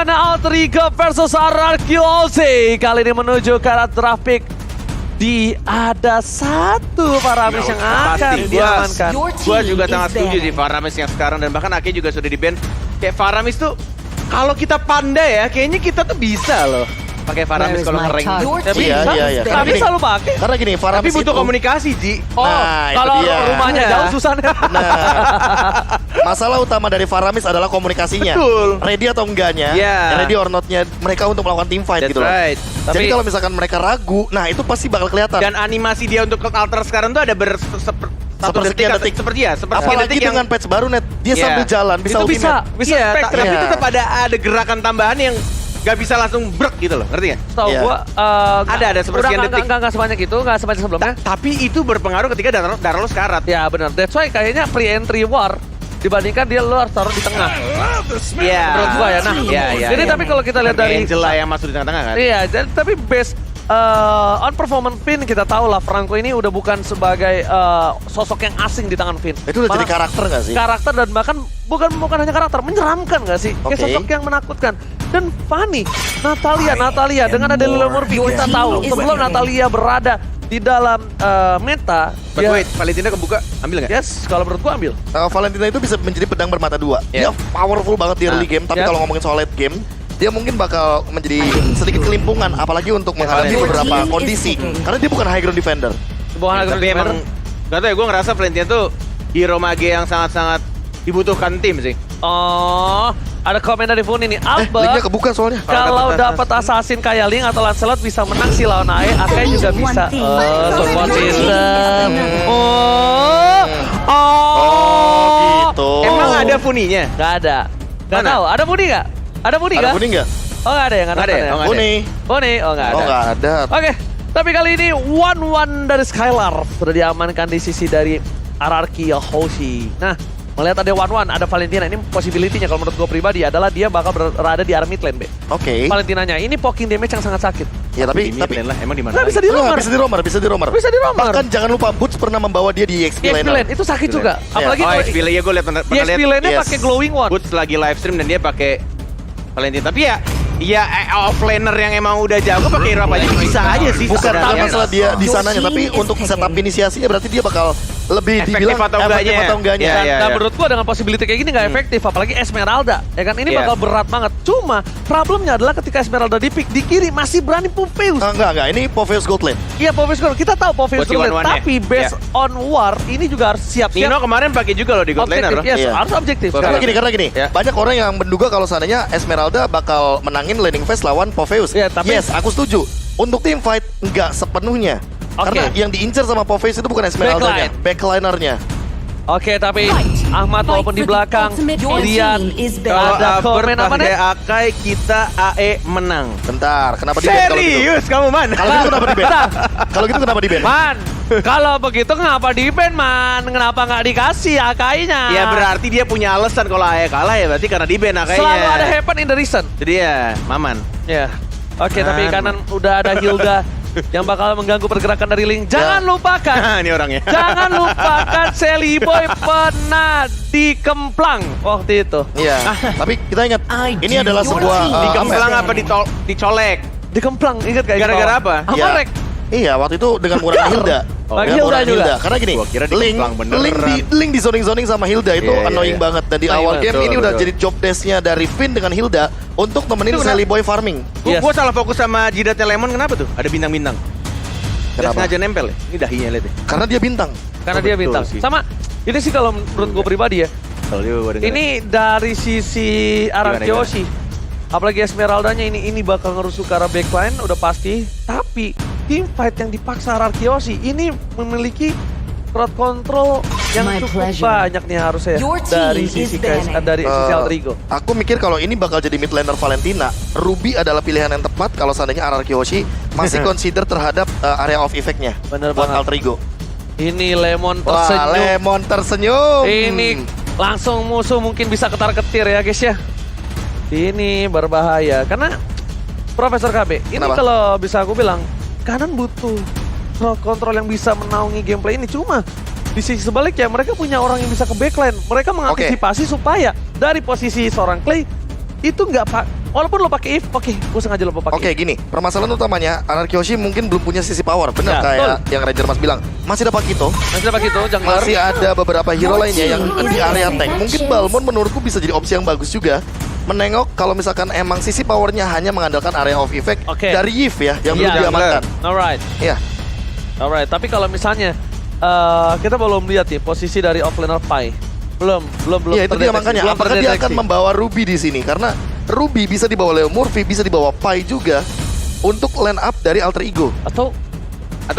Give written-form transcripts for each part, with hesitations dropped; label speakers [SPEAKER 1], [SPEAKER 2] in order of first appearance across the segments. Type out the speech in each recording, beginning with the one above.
[SPEAKER 1] Bagaimana Alterigo versus RRQOC kali ini menuju ke arah draft pick. Ada satu Faramis yang akan diamankan.
[SPEAKER 2] Gua juga sangat setuju sih Faramis yang sekarang, dan bahkan Ake juga sudah di-ban. Kayak Faramis tuh kalau kita pandai ya, kayaknya kita tuh bisa loh pakai Faramis kalau nge-rank.
[SPEAKER 3] Iya.
[SPEAKER 1] Tapi selalu pakai.
[SPEAKER 3] Karena gini,
[SPEAKER 2] Tapi
[SPEAKER 3] Faramis
[SPEAKER 2] butuh
[SPEAKER 3] itu,
[SPEAKER 2] komunikasi, Ji.
[SPEAKER 1] Oh,
[SPEAKER 3] Nah, itu
[SPEAKER 1] kalau
[SPEAKER 3] dia.
[SPEAKER 1] rumahnya jauh susah nih.
[SPEAKER 3] masalah utama dari Faramis adalah komunikasinya.
[SPEAKER 2] Betul.
[SPEAKER 3] Ready atau enggaknya,
[SPEAKER 2] Yeah.
[SPEAKER 3] ready or not-nya mereka untuk melakukan team fight
[SPEAKER 2] That's
[SPEAKER 3] gitu loh.
[SPEAKER 2] right.
[SPEAKER 3] Jadi kalau misalkan mereka ragu, nah itu pasti bakal kelihatan.
[SPEAKER 2] Dan animasi dia untuk alter sekarang tuh ada
[SPEAKER 3] Sepersekian detik.
[SPEAKER 2] seperti ya, sepersekian
[SPEAKER 3] Apalagi
[SPEAKER 2] detik yang
[SPEAKER 3] dengan patch baru net, dia
[SPEAKER 2] Yeah.
[SPEAKER 3] sambil jalan bisa
[SPEAKER 1] Itu
[SPEAKER 3] ultimate.
[SPEAKER 1] bisa
[SPEAKER 2] iya,
[SPEAKER 1] backtrack.
[SPEAKER 2] tapi
[SPEAKER 3] Iya.
[SPEAKER 2] tetap ada gerakan tambahan yang gak bisa langsung brek gitu loh, ngerti gak?
[SPEAKER 1] Tahu
[SPEAKER 3] Iya.
[SPEAKER 1] gua
[SPEAKER 2] Ada sepersekian detik.
[SPEAKER 1] Enggak sebanyak itu, enggak sebanyak sebelumnya.
[SPEAKER 2] Tapi itu berpengaruh ketika darah lo sekarat.
[SPEAKER 1] Ya benar. That's why kayaknya pre-entry war dibandingkan dia lo harus taruh di tengah.
[SPEAKER 2] Iya.
[SPEAKER 1] Menurut gua ya. Nah,
[SPEAKER 2] Iya.
[SPEAKER 1] jadi tapi kalau kita lihat dari
[SPEAKER 2] Angela yang masuk di tengah-tengah kan?
[SPEAKER 1] iya, tapi base on performance Finn kita tahu lah Franco ini udah bukan sebagai sosok yang asing di tangan Finn.
[SPEAKER 3] Itu udah jadi
[SPEAKER 1] Malah
[SPEAKER 3] karakter gak sih?
[SPEAKER 1] karakter dan bahkan bukan hanya karakter, menyeramkan gak sih? Kayak
[SPEAKER 3] Oke.
[SPEAKER 1] sosok yang menakutkan. Dan Fanny, Natalia dengan ada Lilo Murphy kita tahu sebelum Natalia berada di dalam meta,
[SPEAKER 2] But
[SPEAKER 1] dia-
[SPEAKER 2] wait, Valentina kebuka, ambil nggak?
[SPEAKER 1] yes, kalau menurut gua ambil.
[SPEAKER 3] Valentina itu bisa menjadi pedang bermata dua.
[SPEAKER 2] Yeah.
[SPEAKER 3] Dia powerful banget di early game, tapi
[SPEAKER 1] Yeah.
[SPEAKER 3] kalau ngomongin soal late game, dia mungkin bakal menjadi sedikit kelimpungan, apalagi untuk menghadapi
[SPEAKER 2] Valentina.
[SPEAKER 3] beberapa kondisi. Karena dia bukan high ground defender.
[SPEAKER 1] Bukan agak
[SPEAKER 2] Tapi emang gak tau ya, gue ngerasa Valentina tuh hero mage yang sangat-sangat dibutuhkan tim sih.
[SPEAKER 1] Oh, ada komen dari Funi nih.
[SPEAKER 3] Linknya
[SPEAKER 1] Albert,
[SPEAKER 3] kebuka soalnya.
[SPEAKER 1] kalau dapat assassin kayak Link atau Lancelot bisa menang si lawan AE, Akai juga bisa. Support system.
[SPEAKER 3] Gitu.
[SPEAKER 2] Emang ada Funinya?
[SPEAKER 1] Gak ada. Gak
[SPEAKER 2] Mana?
[SPEAKER 1] tahu. Ada Funi gak? Ada Funi
[SPEAKER 3] Ada
[SPEAKER 1] gak?
[SPEAKER 3] kuning nggak?
[SPEAKER 1] Oh gak ada ya?
[SPEAKER 2] Nggak ada ya? Oh, nggak ada.
[SPEAKER 3] Kuning.
[SPEAKER 1] Funi? Oh gak ada.
[SPEAKER 3] Oh nggak ada.
[SPEAKER 1] Oke, tapi kali ini 1-1 dari Skylar sudah diamankan di sisi dari RRQ Hoshi. Nah, melihat ada 1-1, ada Valentina. Ini possibility-nya kalau menurut gue pribadi adalah dia bakal berada di arah mid lane, Be.
[SPEAKER 3] Oke.
[SPEAKER 1] Valentinanya ini poking damage yang sangat sakit.
[SPEAKER 3] Ya tapi
[SPEAKER 2] Di mid lane lah, emang di mana?
[SPEAKER 1] Nggak bisa
[SPEAKER 2] lagi?
[SPEAKER 1] di romer.
[SPEAKER 3] bisa di romer, bisa di romer.
[SPEAKER 1] Bisa di romer.
[SPEAKER 3] Bahkan jangan lupa Boots pernah membawa dia di XP
[SPEAKER 1] Di XP
[SPEAKER 3] lane.
[SPEAKER 1] lane itu sakit juga. Apalagi
[SPEAKER 2] Oh,
[SPEAKER 1] kalau
[SPEAKER 2] XP lane ya, gue liat
[SPEAKER 1] di
[SPEAKER 2] pernah
[SPEAKER 1] XP
[SPEAKER 2] liat
[SPEAKER 1] lane-nya
[SPEAKER 3] Yes.
[SPEAKER 1] pakai glowing one.
[SPEAKER 2] Boots lagi live stream dan dia pakai Valentina. Tapi ya offlaner yang emang udah jago pakai hero apa aja bisa aja sih.
[SPEAKER 3] Bukan
[SPEAKER 2] sebenarnya.
[SPEAKER 3] masalah dia di sananya, tapi untuk setup inisiasinya berarti dia bakal lebih
[SPEAKER 2] Efektif
[SPEAKER 3] dibilang
[SPEAKER 2] atau enggaknya.
[SPEAKER 3] efektif atau enggaknya.
[SPEAKER 2] Iya, iya.
[SPEAKER 1] Nah, menurut gua dengan possibility kayak gini nggak efektif, apalagi Esmeralda, ya kan? Ini
[SPEAKER 2] Iya.
[SPEAKER 1] bakal berat banget. Cuma problemnya adalah ketika Esmeralda di pick di kiri masih berani Popheus.
[SPEAKER 3] Enggak. Ini Popheus Gold Lane.
[SPEAKER 1] Iya, Popheus Gold. Kita tahu Popheus
[SPEAKER 2] Buat si
[SPEAKER 1] Gold,
[SPEAKER 2] one-one-nya.
[SPEAKER 1] tapi based on war ini juga harus
[SPEAKER 2] Nino
[SPEAKER 1] siap-siap.
[SPEAKER 2] kemarin pakai juga loh di God
[SPEAKER 1] Objektif,
[SPEAKER 2] Laner.
[SPEAKER 1] yes,
[SPEAKER 3] Iya.
[SPEAKER 1] harus objektif.
[SPEAKER 2] Karena
[SPEAKER 3] Karena gini,
[SPEAKER 2] Ya.
[SPEAKER 3] banyak orang yang menduga kalau seandainya Esmeralda bakal menangin laning phase lawan Popheus.
[SPEAKER 1] Iya, tapi-
[SPEAKER 3] yes, aku setuju. Untuk team fight enggak sepenuhnya.
[SPEAKER 1] Oke.
[SPEAKER 3] Karena yang diincar sama Popheus itu bukan Esmeraldanya, backlinernya.
[SPEAKER 1] Oke, tapi Ahmad walaupun di belakang lihat
[SPEAKER 2] Kalau
[SPEAKER 1] ada komen apa
[SPEAKER 2] pakai
[SPEAKER 1] nih?
[SPEAKER 2] Akai kita AE menang.
[SPEAKER 3] Bentar, kenapa di ban kalau gitu?
[SPEAKER 2] Serius kamu man?
[SPEAKER 3] Kalau gitu kenapa di ban?
[SPEAKER 1] Bentar.
[SPEAKER 3] Kalau gitu kenapa di ban?
[SPEAKER 1] Man, kalau begitu kenapa di ban, Man? Kenapa nggak dikasih Akainya?
[SPEAKER 2] Ya berarti dia punya alasan kalau AE kalah ya berarti karena di ban Akainya.
[SPEAKER 1] Selalu ada happen in the reason.
[SPEAKER 2] Jadi ya Maman.
[SPEAKER 1] Ya. Oke, tapi
[SPEAKER 2] Man.
[SPEAKER 1] kanan udah ada Hilda yang bakal mengganggu pergerakan dari Link. Jangan lupakan.
[SPEAKER 2] Ini orangnya.
[SPEAKER 1] Jangan lupakan Sally Boy pernah dikemplang waktu itu.
[SPEAKER 3] Iya. Tapi kita ingat ini adalah sebuah
[SPEAKER 2] Dikemplang apa dicolek?
[SPEAKER 1] Dikemplang, ingat gak?
[SPEAKER 2] Gara-gara apa?
[SPEAKER 1] Apa,
[SPEAKER 3] Ya.
[SPEAKER 1] Rek?
[SPEAKER 3] Iya, waktu itu dengan menggunakan Hilda.
[SPEAKER 2] Oh,
[SPEAKER 1] Bagi
[SPEAKER 3] Dengan
[SPEAKER 1] Hilda
[SPEAKER 3] menggunakan
[SPEAKER 1] juga.
[SPEAKER 3] Karena gini,
[SPEAKER 2] Gua kira
[SPEAKER 3] Link
[SPEAKER 2] dikemplang beneran.
[SPEAKER 3] Link di zoning sama Hilda itu
[SPEAKER 2] Iya,
[SPEAKER 3] annoying
[SPEAKER 2] iya.
[SPEAKER 3] banget. Dan di
[SPEAKER 1] Annoying
[SPEAKER 3] awal
[SPEAKER 1] banget.
[SPEAKER 3] game
[SPEAKER 2] Betul,
[SPEAKER 3] ini udah
[SPEAKER 2] betul.
[SPEAKER 3] jadi job desk-nya dari Finn dengan Hilda untuk nemenin
[SPEAKER 2] Itu
[SPEAKER 3] Sally Boy farming.
[SPEAKER 1] Yes.
[SPEAKER 2] Gue salah fokus sama jidatnya Lemon kenapa tuh? Ada bintang-bintang. Gak
[SPEAKER 3] Kenapa?
[SPEAKER 2] sengaja nempel ya? Ini dahinya lihat deh.
[SPEAKER 3] Karena dia bintang.
[SPEAKER 1] Karena
[SPEAKER 2] Oh,
[SPEAKER 1] dia
[SPEAKER 2] betul
[SPEAKER 1] bintang.
[SPEAKER 2] sih.
[SPEAKER 1] Sama, ini sih kalau menurut gue pribadi ya.
[SPEAKER 2] Kalau dia baru dengerin.
[SPEAKER 1] Ini dari sisi arah
[SPEAKER 2] Gimana,
[SPEAKER 1] Kyoshi. Apalagi Esmeraldanya ini bakal ngerusuh ke arah backline udah pasti. Tapi team fight yang dipaksa arah Kyoshi ini memiliki crowd control yang
[SPEAKER 4] My
[SPEAKER 1] cukup
[SPEAKER 4] pleasure.
[SPEAKER 1] banyak nih harusnya
[SPEAKER 4] Your team
[SPEAKER 1] dari
[SPEAKER 4] is
[SPEAKER 1] sisi
[SPEAKER 4] banning.
[SPEAKER 1] dari sisi
[SPEAKER 3] Eh,
[SPEAKER 1] Alterigo.
[SPEAKER 3] Aku mikir kalau ini bakal jadi mid laner Valentina, Ruby adalah pilihan yang tepat kalau seandainya RRQ Hoshi masih consider terhadap area of effect-nya
[SPEAKER 1] Bener
[SPEAKER 3] buat
[SPEAKER 1] banget.
[SPEAKER 3] Alterigo.
[SPEAKER 1] Ini Lemon
[SPEAKER 3] Wah,
[SPEAKER 1] tersenyum.
[SPEAKER 3] Lemon tersenyum.
[SPEAKER 1] Ini langsung musuh mungkin bisa ketar-ketir ya guys ya. Ini berbahaya karena Profesor KB, ini
[SPEAKER 3] Kenapa?
[SPEAKER 1] kalau bisa aku bilang kanan butuh crowd control yang bisa menaungi gameplay ini. Cuma di sisi sebaliknya mereka punya orang yang bisa ke backline. Mereka mengantisipasi supaya dari posisi seorang Clay itu Walaupun lo pakai if, oke, gue sengaja lo pakai.
[SPEAKER 3] Oke, gini, permasalahan utamanya Anarchy Hoshi mungkin belum punya sisi power. Benar
[SPEAKER 1] Ya,
[SPEAKER 3] kayak yang Ranger Mas bilang. Masih ada Pakito,
[SPEAKER 1] Masih dapat gitu, jungler.
[SPEAKER 3] masih ada beberapa hero lainnya yang di area tank. Mungkin Balmond menurutku bisa jadi opsi yang bagus juga. Menengok kalau misalkan emang sisi powernya hanya mengandalkan area of effect
[SPEAKER 1] Oke.
[SPEAKER 3] dari Yves ya, yang belum
[SPEAKER 1] Iya,
[SPEAKER 3] diamankan.
[SPEAKER 1] Alright.
[SPEAKER 3] Iya,
[SPEAKER 1] Alright, tapi kalau misalnya kita belum lihat nih posisi dari offlaner Pai. Belum
[SPEAKER 3] iya itu dia
[SPEAKER 1] terdeteksi,
[SPEAKER 3] makanya.
[SPEAKER 1] belum
[SPEAKER 3] Apakah dia akan
[SPEAKER 1] terdeteksi.
[SPEAKER 3] membawa Ruby di sini? Karena Ruby bisa dibawa Leo Murphy, bisa dibawa Pai juga untuk line up dari alter ego.
[SPEAKER 2] Atau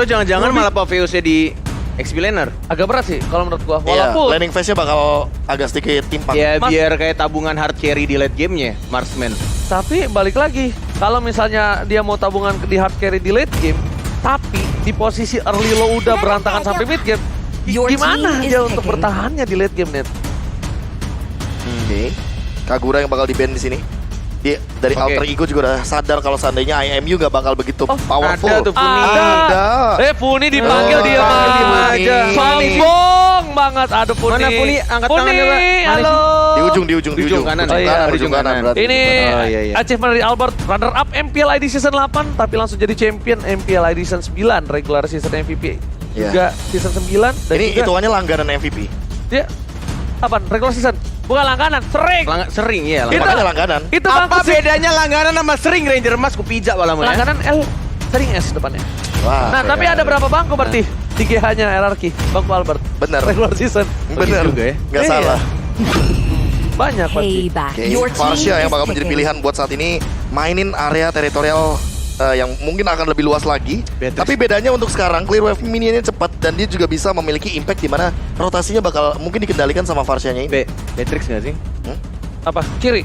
[SPEAKER 2] jangan-jangan malah PvOC di XP laner.
[SPEAKER 1] Agak berat sih kalau menurut gua.
[SPEAKER 3] Iya,
[SPEAKER 1] Walaupun
[SPEAKER 3] landing phase-nya bakal agak sedikit timpang.
[SPEAKER 2] Ya
[SPEAKER 1] Mas-
[SPEAKER 2] biar kayak tabungan hard carry di late game-nya, Marksman.
[SPEAKER 1] tapi balik lagi, kalau misalnya dia mau tabungan di hard carry di late game, tapi di posisi early low udah berantakan sampai mid game, gimana
[SPEAKER 4] team is
[SPEAKER 1] dia untuk
[SPEAKER 4] picking.
[SPEAKER 1] bertahannya di late game net?
[SPEAKER 3] Oke. Kagura yang bakal di-ban di sini. Dia dari
[SPEAKER 2] Oke.
[SPEAKER 3] alter ego juga udah sadar kalau seandainya IMU nggak bakal begitu powerful.
[SPEAKER 2] ada tuh Puni.
[SPEAKER 3] Ada.
[SPEAKER 1] Puni dipanggil
[SPEAKER 3] Oh,
[SPEAKER 1] dia
[SPEAKER 3] panggil
[SPEAKER 1] aja.
[SPEAKER 3] Puni.
[SPEAKER 1] Sombong banget, aduh Puni.
[SPEAKER 2] Mana Puni? Angkat tangannya, Pak. Mana
[SPEAKER 1] halo.
[SPEAKER 3] Di ujung
[SPEAKER 2] Ujung kanan.
[SPEAKER 1] Oh, iya,
[SPEAKER 3] ujung kanan berarti.
[SPEAKER 1] Ini
[SPEAKER 2] Oh, iya, iya.
[SPEAKER 1] achievement dari Albert, runner up MPL ID season 8 tapi langsung jadi champion MPL ID season 9, regular season MVP
[SPEAKER 3] Iya.
[SPEAKER 1] juga season 9 dan
[SPEAKER 3] Ini
[SPEAKER 1] juga
[SPEAKER 3] hitungannya langganan MVP.
[SPEAKER 1] dia apa? Regular season. Bukan langganan, sering.
[SPEAKER 2] Sering ya.
[SPEAKER 1] Itu-
[SPEAKER 3] Makanya langganan.
[SPEAKER 1] Itu
[SPEAKER 2] Apa
[SPEAKER 1] bangku sih.
[SPEAKER 2] bedanya langganan sama sering Ranger Mas? Kupijak malah ya.
[SPEAKER 1] Langganan L sering S depannya.
[SPEAKER 3] Wah,
[SPEAKER 1] Nah, tapi
[SPEAKER 3] keren.
[SPEAKER 1] ada berapa bangku berarti? 3-nya hierarki, bangku Albert.
[SPEAKER 3] Benar.
[SPEAKER 1] Regular season.
[SPEAKER 3] Bener
[SPEAKER 2] juga ya.
[SPEAKER 3] Nggak
[SPEAKER 1] Iya.
[SPEAKER 3] salah.
[SPEAKER 1] Banyak berarti.
[SPEAKER 4] Payback.
[SPEAKER 3] Oke,
[SPEAKER 4] Your team
[SPEAKER 3] Farsia yang
[SPEAKER 4] is
[SPEAKER 3] bakal menjadi
[SPEAKER 4] picking.
[SPEAKER 3] pilihan buat saat ini mainin area teritorial yang mungkin akan lebih luas lagi.
[SPEAKER 2] Beatrix.
[SPEAKER 3] Tapi bedanya untuk sekarang Clear Wave minionnya cepat dan dia juga bisa memiliki impact di mana rotasinya bakal mungkin dikendalikan sama Farsianya ini.
[SPEAKER 2] Beatrix nggak sih?
[SPEAKER 1] Apa? Kiri.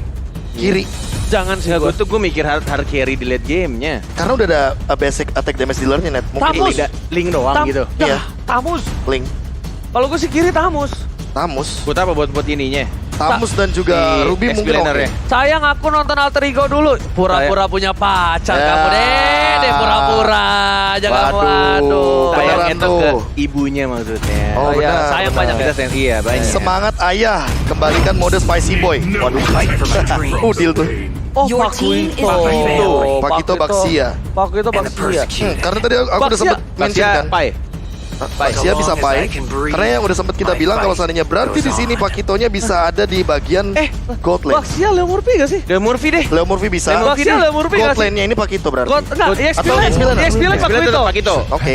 [SPEAKER 3] Kiri.
[SPEAKER 1] Jangan sih
[SPEAKER 2] Gue
[SPEAKER 1] gua.
[SPEAKER 2] tuh mikir hard carry di late game-nya.
[SPEAKER 3] Karena udah ada basic attack damage dealer-nya net. Mungkin
[SPEAKER 1] Tamus.
[SPEAKER 2] Link doang gitu.
[SPEAKER 3] Iya.
[SPEAKER 1] Tamus.
[SPEAKER 3] Link,
[SPEAKER 1] Kalau gue sih kiri Tamus.
[SPEAKER 3] Tamus,
[SPEAKER 2] Buat apa? Buat ininya.
[SPEAKER 3] Tamus dan juga
[SPEAKER 2] Di
[SPEAKER 3] Ruby
[SPEAKER 2] XP
[SPEAKER 3] mungkin
[SPEAKER 2] laner
[SPEAKER 3] oke.
[SPEAKER 2] ya.
[SPEAKER 1] Sayang aku nonton alter ego dulu. Pura-pura punya pacar
[SPEAKER 3] Ya.
[SPEAKER 1] kamu deh pura-pura. Jangan
[SPEAKER 3] Waduh.
[SPEAKER 1] waduh.
[SPEAKER 3] Beneran
[SPEAKER 2] Sayang itu
[SPEAKER 3] tuh.
[SPEAKER 2] ke ibunya maksudnya.
[SPEAKER 3] Oh,
[SPEAKER 1] iya,
[SPEAKER 3] benar,
[SPEAKER 1] sayang
[SPEAKER 3] benar.
[SPEAKER 1] banyak
[SPEAKER 2] Kita sensi ya banyak.
[SPEAKER 3] Semangat ayah, kembalikan mode Spicy Boy. Waduh, udil tuh.
[SPEAKER 1] Oh,
[SPEAKER 4] Your
[SPEAKER 1] Pak
[SPEAKER 4] team
[SPEAKER 1] Wito.
[SPEAKER 4] is prevailing.
[SPEAKER 3] Pak Wito Baxia.
[SPEAKER 1] Pak Wito Baxia.
[SPEAKER 3] Karena tadi aku udah
[SPEAKER 1] Baxia.
[SPEAKER 3] sempet mention kan.
[SPEAKER 2] Pai.
[SPEAKER 3] Baxia bisa Pai. Karena yang udah sempet kita bilang kalau seandainya berarti di sini Pakitonya bisa ada di bagian gold lane.
[SPEAKER 1] Baxia Leo Murphy gak sih?
[SPEAKER 2] The Murphy deh.
[SPEAKER 3] Leo Murphy bisa.
[SPEAKER 1] Baxia Leo Murphy
[SPEAKER 3] Gold
[SPEAKER 1] gak sih?
[SPEAKER 3] lane-nya ini Pakito berarti.
[SPEAKER 1] Nah, EXP
[SPEAKER 3] Atau
[SPEAKER 1] Lane.
[SPEAKER 3] EXP Lane.
[SPEAKER 1] EXP Lane Pak Wito.
[SPEAKER 2] Pakito.
[SPEAKER 3] Oke.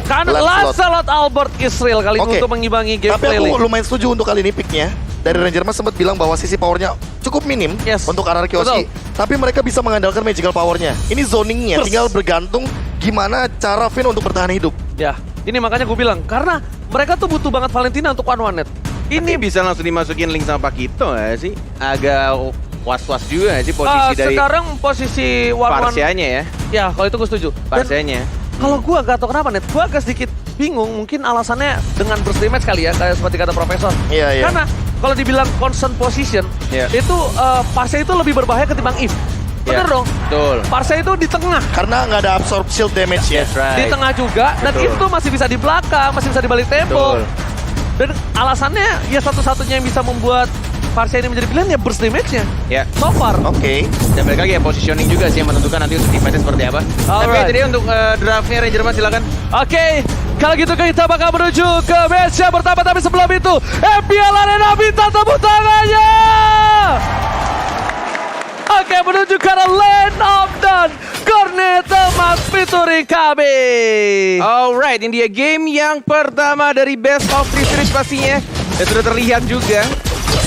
[SPEAKER 1] Kan
[SPEAKER 3] Lancelot.
[SPEAKER 1] Lancelot Albert Israel kali ini
[SPEAKER 3] Oke.
[SPEAKER 1] untuk mengimbangi
[SPEAKER 3] Tapi
[SPEAKER 1] gameplay
[SPEAKER 3] aku
[SPEAKER 1] lane.
[SPEAKER 3] lumayan setuju untuk kali ini picknya. Dari Ranger Mas sempat bilang bahwa sisi powernya cukup minim
[SPEAKER 1] Yes.
[SPEAKER 3] untuk Anarchy Hoshi. Tapi mereka bisa mengandalkan magical powernya. Ini zoningnya,
[SPEAKER 1] Terus.
[SPEAKER 3] tinggal bergantung gimana cara Finn untuk bertahan hidup.
[SPEAKER 1] Ya, ini makanya gue bilang karena mereka tuh butuh banget Valentina untuk one net.
[SPEAKER 2] Ini bisa langsung dimasukin link sama Pakito nggak sih? Agak was-was juga nggak sih posisi dari
[SPEAKER 1] Sekarang posisi one
[SPEAKER 2] Parsianya ya.
[SPEAKER 1] Ya, kalau itu gue setuju. Dan
[SPEAKER 2] Parsianya.
[SPEAKER 1] kalau gue gak tau kenapa net, gue agak sedikit bingung. Mungkin alasannya dengan burst damage kali ya, kayak seperti kata Profesor.
[SPEAKER 3] Iya, iya.
[SPEAKER 1] Karena kalau dibilang constant position,
[SPEAKER 2] Iya.
[SPEAKER 1] itu Parse itu lebih berbahaya ketimbang If. Bener
[SPEAKER 2] Iya.
[SPEAKER 1] dong?
[SPEAKER 2] Betul.
[SPEAKER 1] Parse itu di tengah.
[SPEAKER 3] Karena nggak ada absorb shield damage ya.
[SPEAKER 2] That's right.
[SPEAKER 1] Di tengah juga, dan
[SPEAKER 2] Betul.
[SPEAKER 1] If tuh masih bisa di belakang, masih bisa di balik tembok.
[SPEAKER 2] Betul.
[SPEAKER 1] Dan alasannya ya satu-satunya yang bisa membuat Parse ini menjadi pilihan ya burst damage-nya.
[SPEAKER 2] Ya.
[SPEAKER 1] So far.
[SPEAKER 3] Oke.
[SPEAKER 2] Dan balik lagi ya positioning juga sih yang menentukan nanti untuk defense seperti apa. Tapi
[SPEAKER 1] Alright.
[SPEAKER 2] itu dia untuk draftnya Ranger Mas silakan.
[SPEAKER 1] Oke, kalau gitu kita bakal menuju ke match yang pertama. Tapi sebelum itu, MPL Arena minta tepuk tangannya. Oke, menuju ke arah Land of Dawn. Corneta Max featuring kami.
[SPEAKER 2] Alright, ini dia game yang pertama dari Best of Three Series pastinya. Dan sudah terlihat juga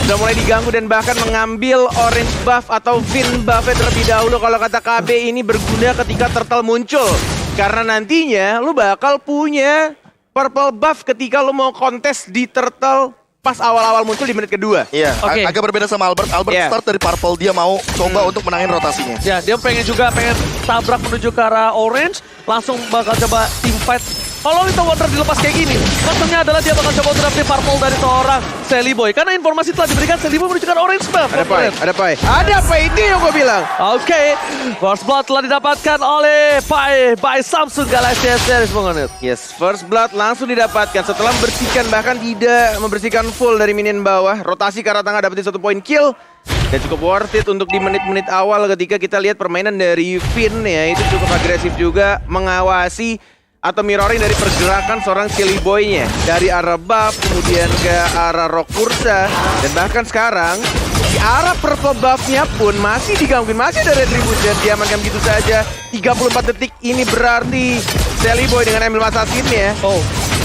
[SPEAKER 2] sudah mulai diganggu dan bahkan mengambil orange buff atau Finn buff terlebih dahulu. Kalau kata KB ini berguna ketika turtle muncul. Karena nantinya lu bakal punya purple buff ketika lu mau kontes di turtle pas awal-awal muncul di menit kedua.
[SPEAKER 3] Iya,
[SPEAKER 1] Oke.
[SPEAKER 3] agak berbeda sama Albert. Albert
[SPEAKER 2] Iya.
[SPEAKER 3] start dari purple, dia mau coba untuk menangin rotasinya.
[SPEAKER 1] Ya, dia pengen tabrak menuju ke arah orange. Langsung bakal coba team fight. Kalau Winter Wonder dilepas kayak gini, maksudnya adalah dia bakal coba untuk dapetin purple dari seorang Sally Boy. Karena informasi telah diberikan Sally Boy menuju ke arah orange buff.
[SPEAKER 2] Ada Pai, ada Pai. Ada Pai, itu yang gue bilang.
[SPEAKER 1] Oke, First Blood telah didapatkan oleh Pai by Samsung Galaxy S-Series mengenai.
[SPEAKER 2] Yes, First Blood langsung didapatkan setelah membersihkan, bahkan tidak membersihkan full dari minion bawah. Rotasi ke arah tengah dapetin 1 poin kill. Dan cukup worth it untuk di menit-menit awal ketika kita lihat permainan dari Finn ya, itu cukup agresif juga mengawasi atau mirroring dari pergerakan seorang Silly Boy-nya dari arah buff kemudian ke arah Rock Ursa, dan bahkan sekarang di arah purple buff-nya pun masih digangguin, masih ada retribution diamankan gitu saja. 34 detik ini berarti Silly Boy dengan ambil assassin-nya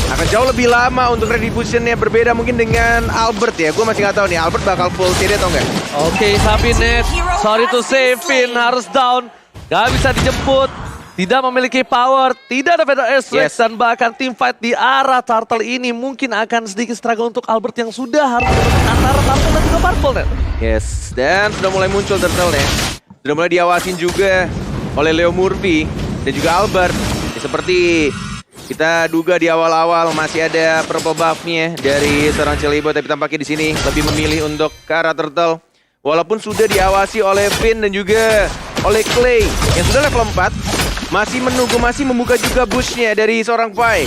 [SPEAKER 2] akan jauh lebih lama untuk retribution-nya, berbeda mungkin dengan Albert ya. Gue masih nggak tahu nih Albert bakal full CD atau enggak.
[SPEAKER 1] Oke, tapi Net, sorry to say, Finn harus down. Gak bisa dijemput. Tidak memiliki power, tidak ada better airstrike, dan bahkan team fight di arah Turtle ini mungkin akan sedikit struggle untuk Albert yang sudah harus antara Turtle dan juga Purple, Net.
[SPEAKER 2] Yes, dan sudah mulai muncul Turtle-nya. Sudah mulai diawasin juga oleh Leo Murphy dan juga Albert. Ya, seperti kita duga di awal-awal masih ada purple buff-nya dari seorang Celibo, tapi tampaknya di sini lebih memilih untuk ke arah Turtle. Walaupun sudah diawasi oleh Finn dan juga oleh Clay yang sudah level 4. Masih menunggu, masih membuka juga bush-nya dari seorang Pai.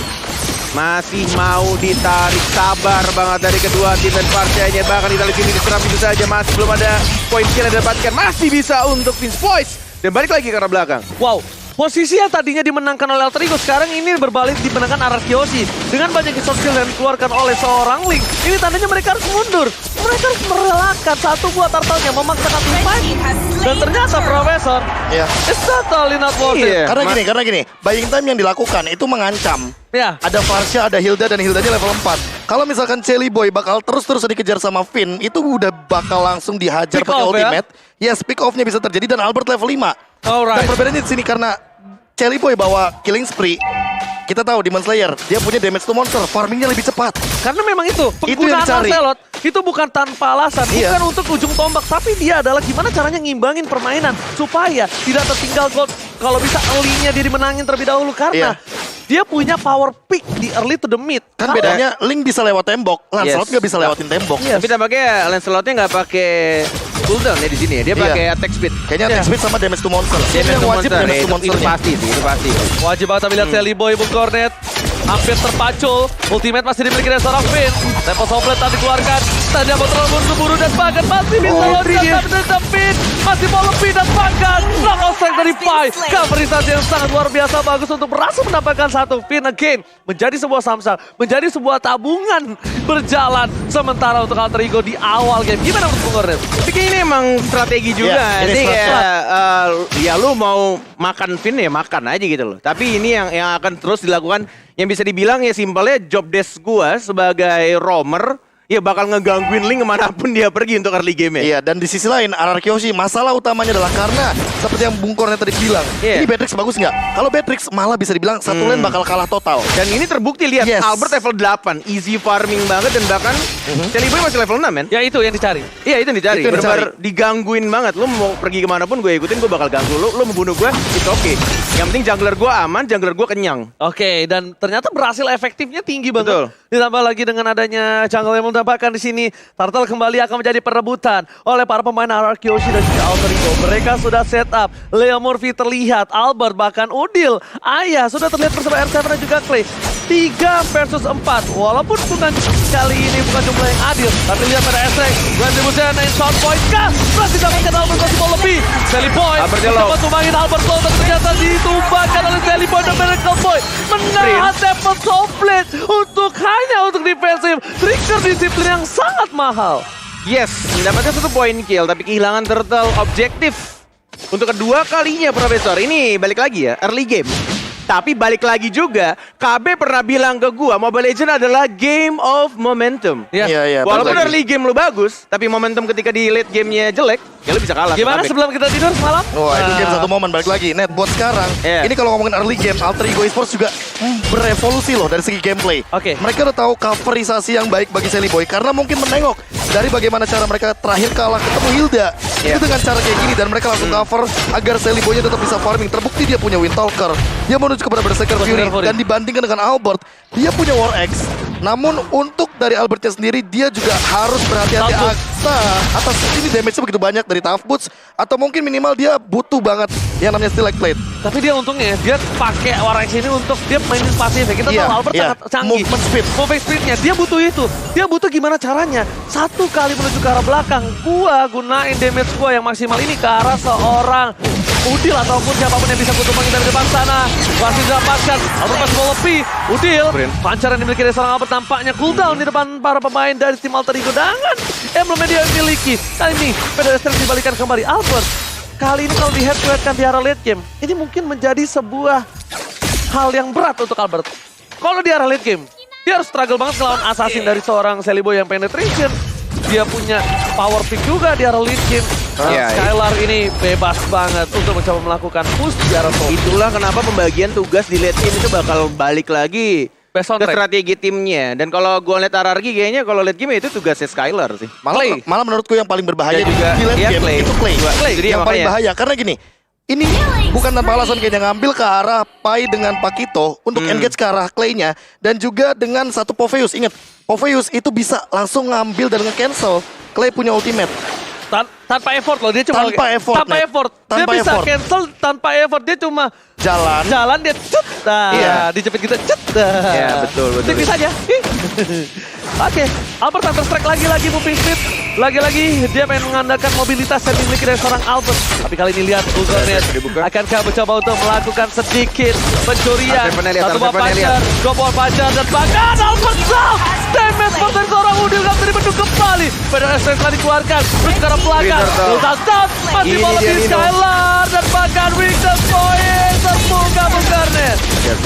[SPEAKER 2] Masih mau ditarik, sabar banget dari kedua tim dan partainya. Bahkan kita lihat sini diserang itu saja, masih belum ada poin kill yang didapatkan. Masih bisa untuk Vince Voice. Dan balik lagi ke arah belakang.
[SPEAKER 1] Wow, posisi yang tadinya dimenangkan oleh Alter Ego sekarang ini berbalik dimenangkan Ararkyoshi. Dengan banyak resource skill yang dikeluarkan oleh seorang Link, ini tandanya mereka harus mundur. Mereka harus merelakan satu buah turtle-nya, memaksakan tim fight. Dan ternyata Profesor, it's totally not worth it.
[SPEAKER 3] Karena gini, buying time yang dilakukan itu mengancam.
[SPEAKER 1] Ya.
[SPEAKER 3] Ada Varsha, ada Hilda, dan Hildanya level 4. Kalau misalkan Celi Boy bakal terus-terus dikejar sama Finn, itu udah bakal langsung dihajar
[SPEAKER 1] Pick
[SPEAKER 3] pakai
[SPEAKER 1] off,
[SPEAKER 3] ultimate. Yes, pick off-nya bisa terjadi, dan Albert level 5. Dan perbedaannya di sini karena Celi Boy bawa killing spree. Kita tahu Demon Slayer, dia punya damage to monster, farmingnya lebih cepat.
[SPEAKER 1] Karena memang itu,
[SPEAKER 3] yang
[SPEAKER 1] penggunaan
[SPEAKER 3] dicari.
[SPEAKER 1] Lancelot itu bukan tanpa alasan, bukan untuk ujung tombak, tapi dia adalah gimana caranya ngimbangin permainan supaya tidak tertinggal gold. Kalau bisa early-nya dia dimenangin terlebih dahulu karena dia punya power pick di early to the mid.
[SPEAKER 3] Kan bedanya Link bisa lewat tembok, Lancelot nggak bisa lewatin tembok.
[SPEAKER 2] Tapi tampaknya Lancelotnya nggak pakai cooldown ya di sini ya, dia pakai attack speed.
[SPEAKER 3] Kayaknya attack speed sama damage to monster.
[SPEAKER 2] Damage to
[SPEAKER 3] wajib
[SPEAKER 2] monster,
[SPEAKER 3] damage to monster.
[SPEAKER 2] itu pasti sih, itu pasti.
[SPEAKER 1] Wajib banget lihat Silly Boy, Bung Cornet. Hampir terpacul, ultimate masih dimiliki oleh seorang Finn. Tempo Soplet tadi dikeluarkan, tadi mau terlalu buru-buru dan bahkan masih bisa loncat dan Finn masih mau lebih dan bahkan knockout strike dari Pai. Coverisasi yang sangat luar biasa bagus untuk berhasil mendapatkan satu. Finn again menjadi sebuah samsal, menjadi sebuah tabungan berjalan sementara untuk Alter Ego di awal game. Gimana menurut Bung Cornet?
[SPEAKER 2] Tapi ini emang strategi juga.
[SPEAKER 3] Ini
[SPEAKER 2] Jadi
[SPEAKER 3] strategi.
[SPEAKER 2] ya lu mau makan Finn ya makan aja gitu loh. Tapi ini yang akan terus dilakukan, yang bisa dibilang ya simpelnya job desk gua sebagai roamer ya bakal ngegangguin Link kemanapun dia pergi untuk early game ya.
[SPEAKER 3] Iya, dan di sisi lain Ararkyoshi masalah utamanya adalah karena seperti yang Bung Cornet tadi bilang, ini Beatrix bagus nggak? Kalau Beatrix malah bisa dibilang satu lane bakal kalah total.
[SPEAKER 2] Dan ini terbukti, lihat Albert level 8, easy farming banget, dan bahkan Celi Boy masih level 6 men.
[SPEAKER 1] Ya itu yang dicari.
[SPEAKER 2] Iya itu yang dicari, benar-benar digangguin banget. Lu mau pergi kemanapun gue ikutin, gue bakal ganggu lu. Lu mau bunuh gue, itu oke. Yang penting jungler gue aman, jungler gue kenyang.
[SPEAKER 1] Oke, dan ternyata berhasil efektifnya tinggi banget.
[SPEAKER 2] Betul.
[SPEAKER 1] Ditambah lagi dengan adanya jungle yang mendapatkan di sini, Turtle kembali akan menjadi perebutan oleh para pemain Ararkyoshi dan juga Alter Ego. Mereka sudah set up, Leo Murphy terlihat, Albert bahkan Udil, Ayah sudah terlihat bersama R7 dan juga Clay. 3 versus 4, walaupun bukan kali ini bukan jumlah yang adil, tapi lihat pada Esrek, Retribution and shot point kah? Berhasil dapatkan Albert masih mau lebih. Silly Boy mencoba tumbangin Albert Low, tapi ternyata ditumbangkan oleh Silly Boy dan Miracle Boy. Menahan Temple Soplet hanya untuk defensif. Trigger disiplin yang sangat mahal.
[SPEAKER 2] Yes, mendapatkan 1 poin kill, tapi kehilangan Turtle objektif untuk kedua kalinya, Profesor. Ini balik lagi ya, early game. Tapi balik lagi juga, KB pernah bilang ke gua, Mobile Legends adalah game of momentum.
[SPEAKER 3] Iya.
[SPEAKER 2] Walaupun early game lu bagus, tapi momentum ketika di late gamenya jelek, ya lu bisa kalah.
[SPEAKER 1] Gimana sebelum kita tidur semalam?
[SPEAKER 3] Wah, itu game satu momen, balik lagi. Net, buat sekarang, ini kalau ngomongin early game, Alter Ego Esports juga berevolusi loh dari segi gameplay. Mereka udah tahu coverisasi yang baik bagi Silly Boy, karena mungkin menengok dari bagaimana cara mereka terakhir kalah ketemu Hilda. Itu dengan cara kayak gini, dan mereka langsung cover agar Silly Boy-nya tetap bisa farming. Terbukti dia punya Windtalker, dia menuju kepada Berserker Fury, dan dibandingkan dengan Albert, dia punya War Axe. Namun untuk dari Albertnya sendiri, dia juga harus berhati-hati atas ini damage-nya begitu banyak dari Tough Boots, atau mungkin minimal dia butuh banget yang namanya Stiletto Plate.
[SPEAKER 1] Tapi dia untungnya dia pakai Warex ini untuk dia mainin pasif. Kita tahu Albert sangat canggih. Movement speed-nya dia butuh itu. Dia butuh gimana caranya? Satu kali menuju ke arah belakang, gua gunain damage gua yang maksimal ini ke arah seorang Udil ataupun siapapun yang bisa kutumbangin dari depan sana. Masih didapatkan, Albert masih mau lebih. Udil, pancaran yang dimiliki dari seorang Albert nampaknya cooldown di depan para pemain dari tim Alter Ego. Dengan emblem yang dia miliki. Kali ini, pedestrian dibalikan kembali. Albert, kali ini kalau di head to head kan di arah late game, ini mungkin menjadi sebuah hal yang berat untuk Albert. Kalau di arah late game, dia harus struggle banget melawan assassin dari seorang Celiboy yang penetration. Dia punya power pick juga di arah late game. Skylar ini bebas banget untuk mencoba melakukan push di arah top.
[SPEAKER 2] Itulah kenapa pembagian tugas di late game itu bakal balik lagi ke strategi timnya. Dan kalau gue lihat RRQ kayaknya kalau late game itu tugasnya Skylar sih.
[SPEAKER 3] Malah menurutku yang paling berbahaya
[SPEAKER 2] juga
[SPEAKER 3] di late game itu Clay.
[SPEAKER 2] Jadi
[SPEAKER 3] yang paling bahaya karena gini, ini bukan tanpa alasan kayaknya ngambil ke arah Pai dengan Pakito untuk engage ke arah Clay-nya, dan juga dengan satu Popheus. Ingat, Popheus itu bisa langsung ngambil dan nge-cancel Clay punya ultimate.
[SPEAKER 1] Tanpa effort loh, dia cuma
[SPEAKER 3] tanpa effort.
[SPEAKER 1] Dia bisa cancel tanpa effort, dia cuma jalan dia cut. Nah, dijepit gitu cut.
[SPEAKER 2] Iya, betul.
[SPEAKER 1] Tipis saja. Oke, Albert Counter-Strike lagi-lagi moving speed. Lagi-lagi dia pengen mengandalkan mobilitas yang dimiliki dari seorang Albert. Tapi kali ini lihat Google-Net akankah mencoba untuk melakukan sedikit pencurian. Satu buah pacar, dua buah pacar, dan bahkan Albert Sal. Damage dari seorang Udil gak bisa dibendung kembali. Pedang STS telah dikeluarkan, terus ke arah belakang. Total down, masih mau lebih Skylar. Dan bahkan weakness point terbuka-buka.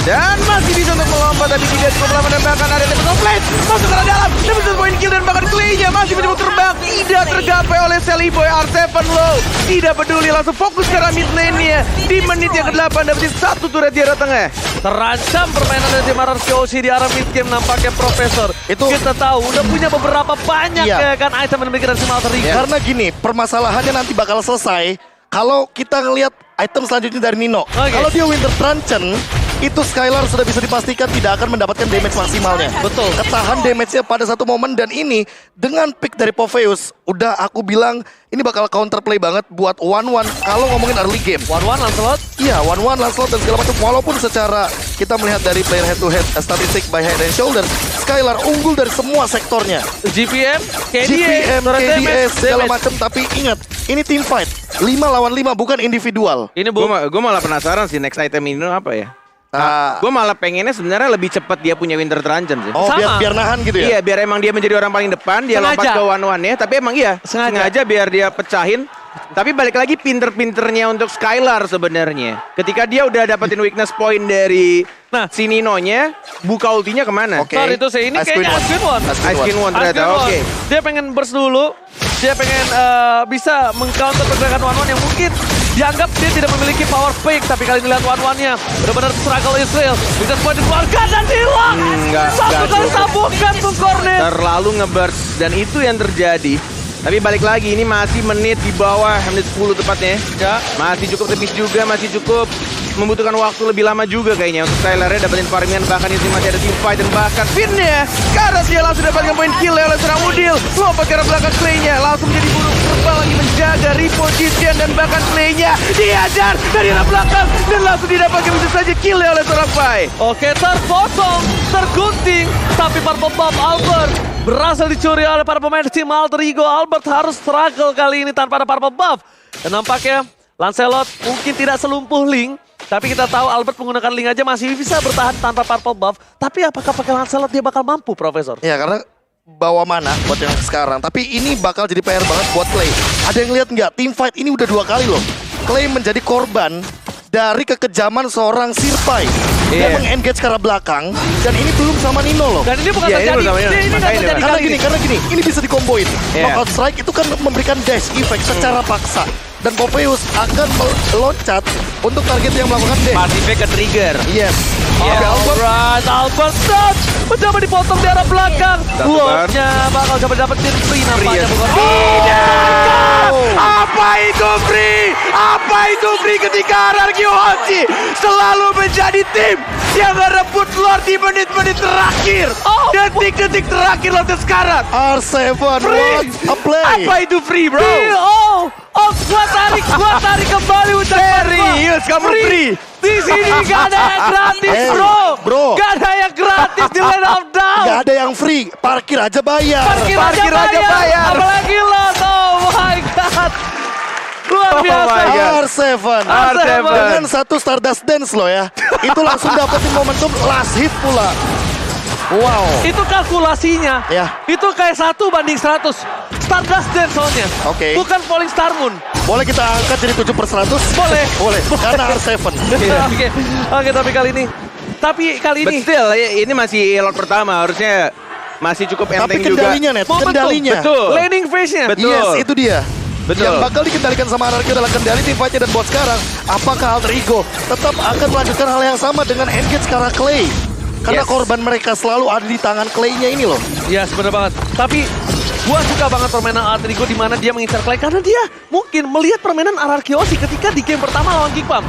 [SPEAKER 2] Dan masih bisa untuk melompat, tapi tidak cukup lama, dan bahkan ada Tempest of Blade masuk ke arah dalam. Tempest point kill, dan bahkan Clay-nya masih mencoba terbang. Tidak tergapai oleh Celiboy. R7 low, tidak peduli, langsung fokus ke arah mid lane-nya. Di menit yang ke-8 dapetin satu turret di arah tengah.
[SPEAKER 1] Terancam permainan dari tim RRQ di arah mid game nampaknya Profesor. Itu kita tahu udah punya beberapa banyak ya kan item yang dimiliki dari tim Alter Ego.
[SPEAKER 3] Karena gini, permasalahannya nanti bakal selesai kalau kita ngelihat item selanjutnya dari Nino. Kalau dia Winter Truncheon, itu Skylar sudah bisa dipastikan tidak akan mendapatkan damage maksimalnya.
[SPEAKER 1] Betul.
[SPEAKER 3] Ketahan damage-nya pada satu momen, dan ini dengan pick dari Popheus, udah aku bilang ini bakal counterplay banget buat 1-1 kalau ngomongin early game.
[SPEAKER 1] 1-1 Lancelot?
[SPEAKER 3] Iya, 1-1 Lancelot dan segala macam. Walaupun secara kita melihat dari player head to head statistik by head and shoulder, Skylar unggul dari semua sektornya.
[SPEAKER 1] GPM,
[SPEAKER 3] KDS, segala macam. Tapi ingat, ini team fight. 5 lawan 5 bukan individual.
[SPEAKER 2] Ini gue malah penasaran sih next item ini apa ya. Gue malah pengennya sebenarnya lebih cepat dia punya Winter Truncheon sih.
[SPEAKER 3] Oh, biar nahan gitu ya?
[SPEAKER 2] Iya, biar emang dia menjadi orang paling depan, dia lompat ke one-one-nya. Tapi emang sengaja biar dia pecahin. Tapi balik lagi pinter-pinternya untuk Skylar sebenarnya. Ketika dia udah dapetin weakness point dari si Nino-nya, buka ultinya kemana?
[SPEAKER 1] Sorry itu ini kayaknya
[SPEAKER 2] Ice Queen One ternyata, oke.
[SPEAKER 1] Dia pengen burst dulu. Dia pengen bisa meng-counter pergerakan one-one yang mungkin dianggap dia tidak memiliki power pick. Tapi kali ini lihat one-one-nya benar-benar struggle Israel. Bisa point dikeluarkan dan hilang. Satu kali sabukan tuh Cornet.
[SPEAKER 2] Terlalu nge-burst, dan itu yang terjadi. Tapi balik lagi, ini masih menit di bawah, menit 10 tepatnya. Masih cukup tipis juga, masih cukup membutuhkan waktu lebih lama juga kayaknya untuk Skylar-nya dapetin farmingan. Bahkan di sini masih ada team fight, dan bahkan Finn-nya karena dia langsung dapatkan poin kill oleh serang Udil. Lompat ke arah belakang Clay-nya, langsung jadi burung terbang lagi menjaga reposition, dan bahkan Clay-nya diajar dari arah belakang dan langsung didapatkan bisa saja kill oleh seorang Pai.
[SPEAKER 1] Oke, terpotong, tergunting, tapi Purple Buff Albert berhasil dicuri oleh para pemain tim Alter Ego. Albert harus struggle kali ini tanpa ada Purple Buff. Dan nampaknya Lancelot mungkin tidak selumpuh Link, tapi kita tahu Albert menggunakan Link aja masih bisa bertahan tanpa Purple Buff. Tapi apakah pakai Lancelot dia bakal mampu, Profesor?
[SPEAKER 3] Ya, karena bawa mana buat yang sekarang. Tapi ini bakal jadi PR banget buat Clay. Ada yang lihat nggak? Team fight ini udah 2 kali loh. Clay menjadi korban dari kekejaman seorang Sirpai. Dia meng-engage ke arah belakang, dan ini belum sama Nino loh.
[SPEAKER 1] Dan ini bukan terjadi, ini nggak terjadi
[SPEAKER 3] karena gini, ini bisa dikomboin. Knockout strike itu kan memberikan dash effect secara paksa. Dan Popheus akan meloncat untuk target yang melakukan dash.
[SPEAKER 2] Pasifnya ke trigger.
[SPEAKER 3] Yes.
[SPEAKER 1] Albert touch. Mencoba dipotong di arah belakang. Lordnya bakal coba dapetin free nampaknya.
[SPEAKER 2] Tidak! Apa itu free? Apa itu free ketika RRQ Hoshi selalu menjadi tim yang merebut Lord di menit-menit terakhir. Detik-detik terakhir Lord sekarang.
[SPEAKER 3] R7, what a play.
[SPEAKER 2] Apa itu free, bro?
[SPEAKER 1] Gua tarik kembali ucapan
[SPEAKER 2] Serius kamu free?
[SPEAKER 1] Di sini gak ada yang gratis,
[SPEAKER 3] Hey,
[SPEAKER 1] bro. Gak ada yang gratis di Land of Dawn.
[SPEAKER 3] Gak ada yang free, parkir aja bayar.
[SPEAKER 1] Parkir aja bayar. Apalagi Lot, oh my god. Luar biasa.
[SPEAKER 3] R7 dengan satu Stardust Dance loh ya. Itu langsung dapetin momentum last hit pula. Wow.
[SPEAKER 1] Itu kalkulasinya.
[SPEAKER 3] Ya.
[SPEAKER 1] Itu kayak 1 banding 100. Stardust Dance soalnya.
[SPEAKER 3] Oke.
[SPEAKER 1] Bukan Falling Star Moon.
[SPEAKER 3] Boleh kita angkat jadi 7/100?
[SPEAKER 1] Boleh.
[SPEAKER 3] Boleh. Karena R7.
[SPEAKER 1] Oke, tapi kali ini.
[SPEAKER 2] But still, ini masih lot pertama. Harusnya masih cukup enteng
[SPEAKER 3] Tapi
[SPEAKER 2] juga.
[SPEAKER 3] kendalinya, Net.
[SPEAKER 1] Momentum.
[SPEAKER 3] Kendalinya.
[SPEAKER 2] Betul.
[SPEAKER 1] Landing phase-nya.
[SPEAKER 2] Betul.
[SPEAKER 3] Yes, itu dia.
[SPEAKER 2] Betul.
[SPEAKER 3] Yang bakal dikendalikan sama RRQ adalah kendali tim fight-nya dan buat sekarang. Apakah Alter Ego tetap akan melanjutkan hal yang sama dengan engage ke arah Clay? Karena
[SPEAKER 2] Yes.
[SPEAKER 3] korban mereka selalu ada di tangan Clay-nya ini loh.
[SPEAKER 1] Iya, bener banget. Tapi gua suka banget permainan Alter Ego di mana dia mengincar Clay karena dia mungkin melihat permainan RRQ Hoshi ketika di game pertama lawan Geekbomb.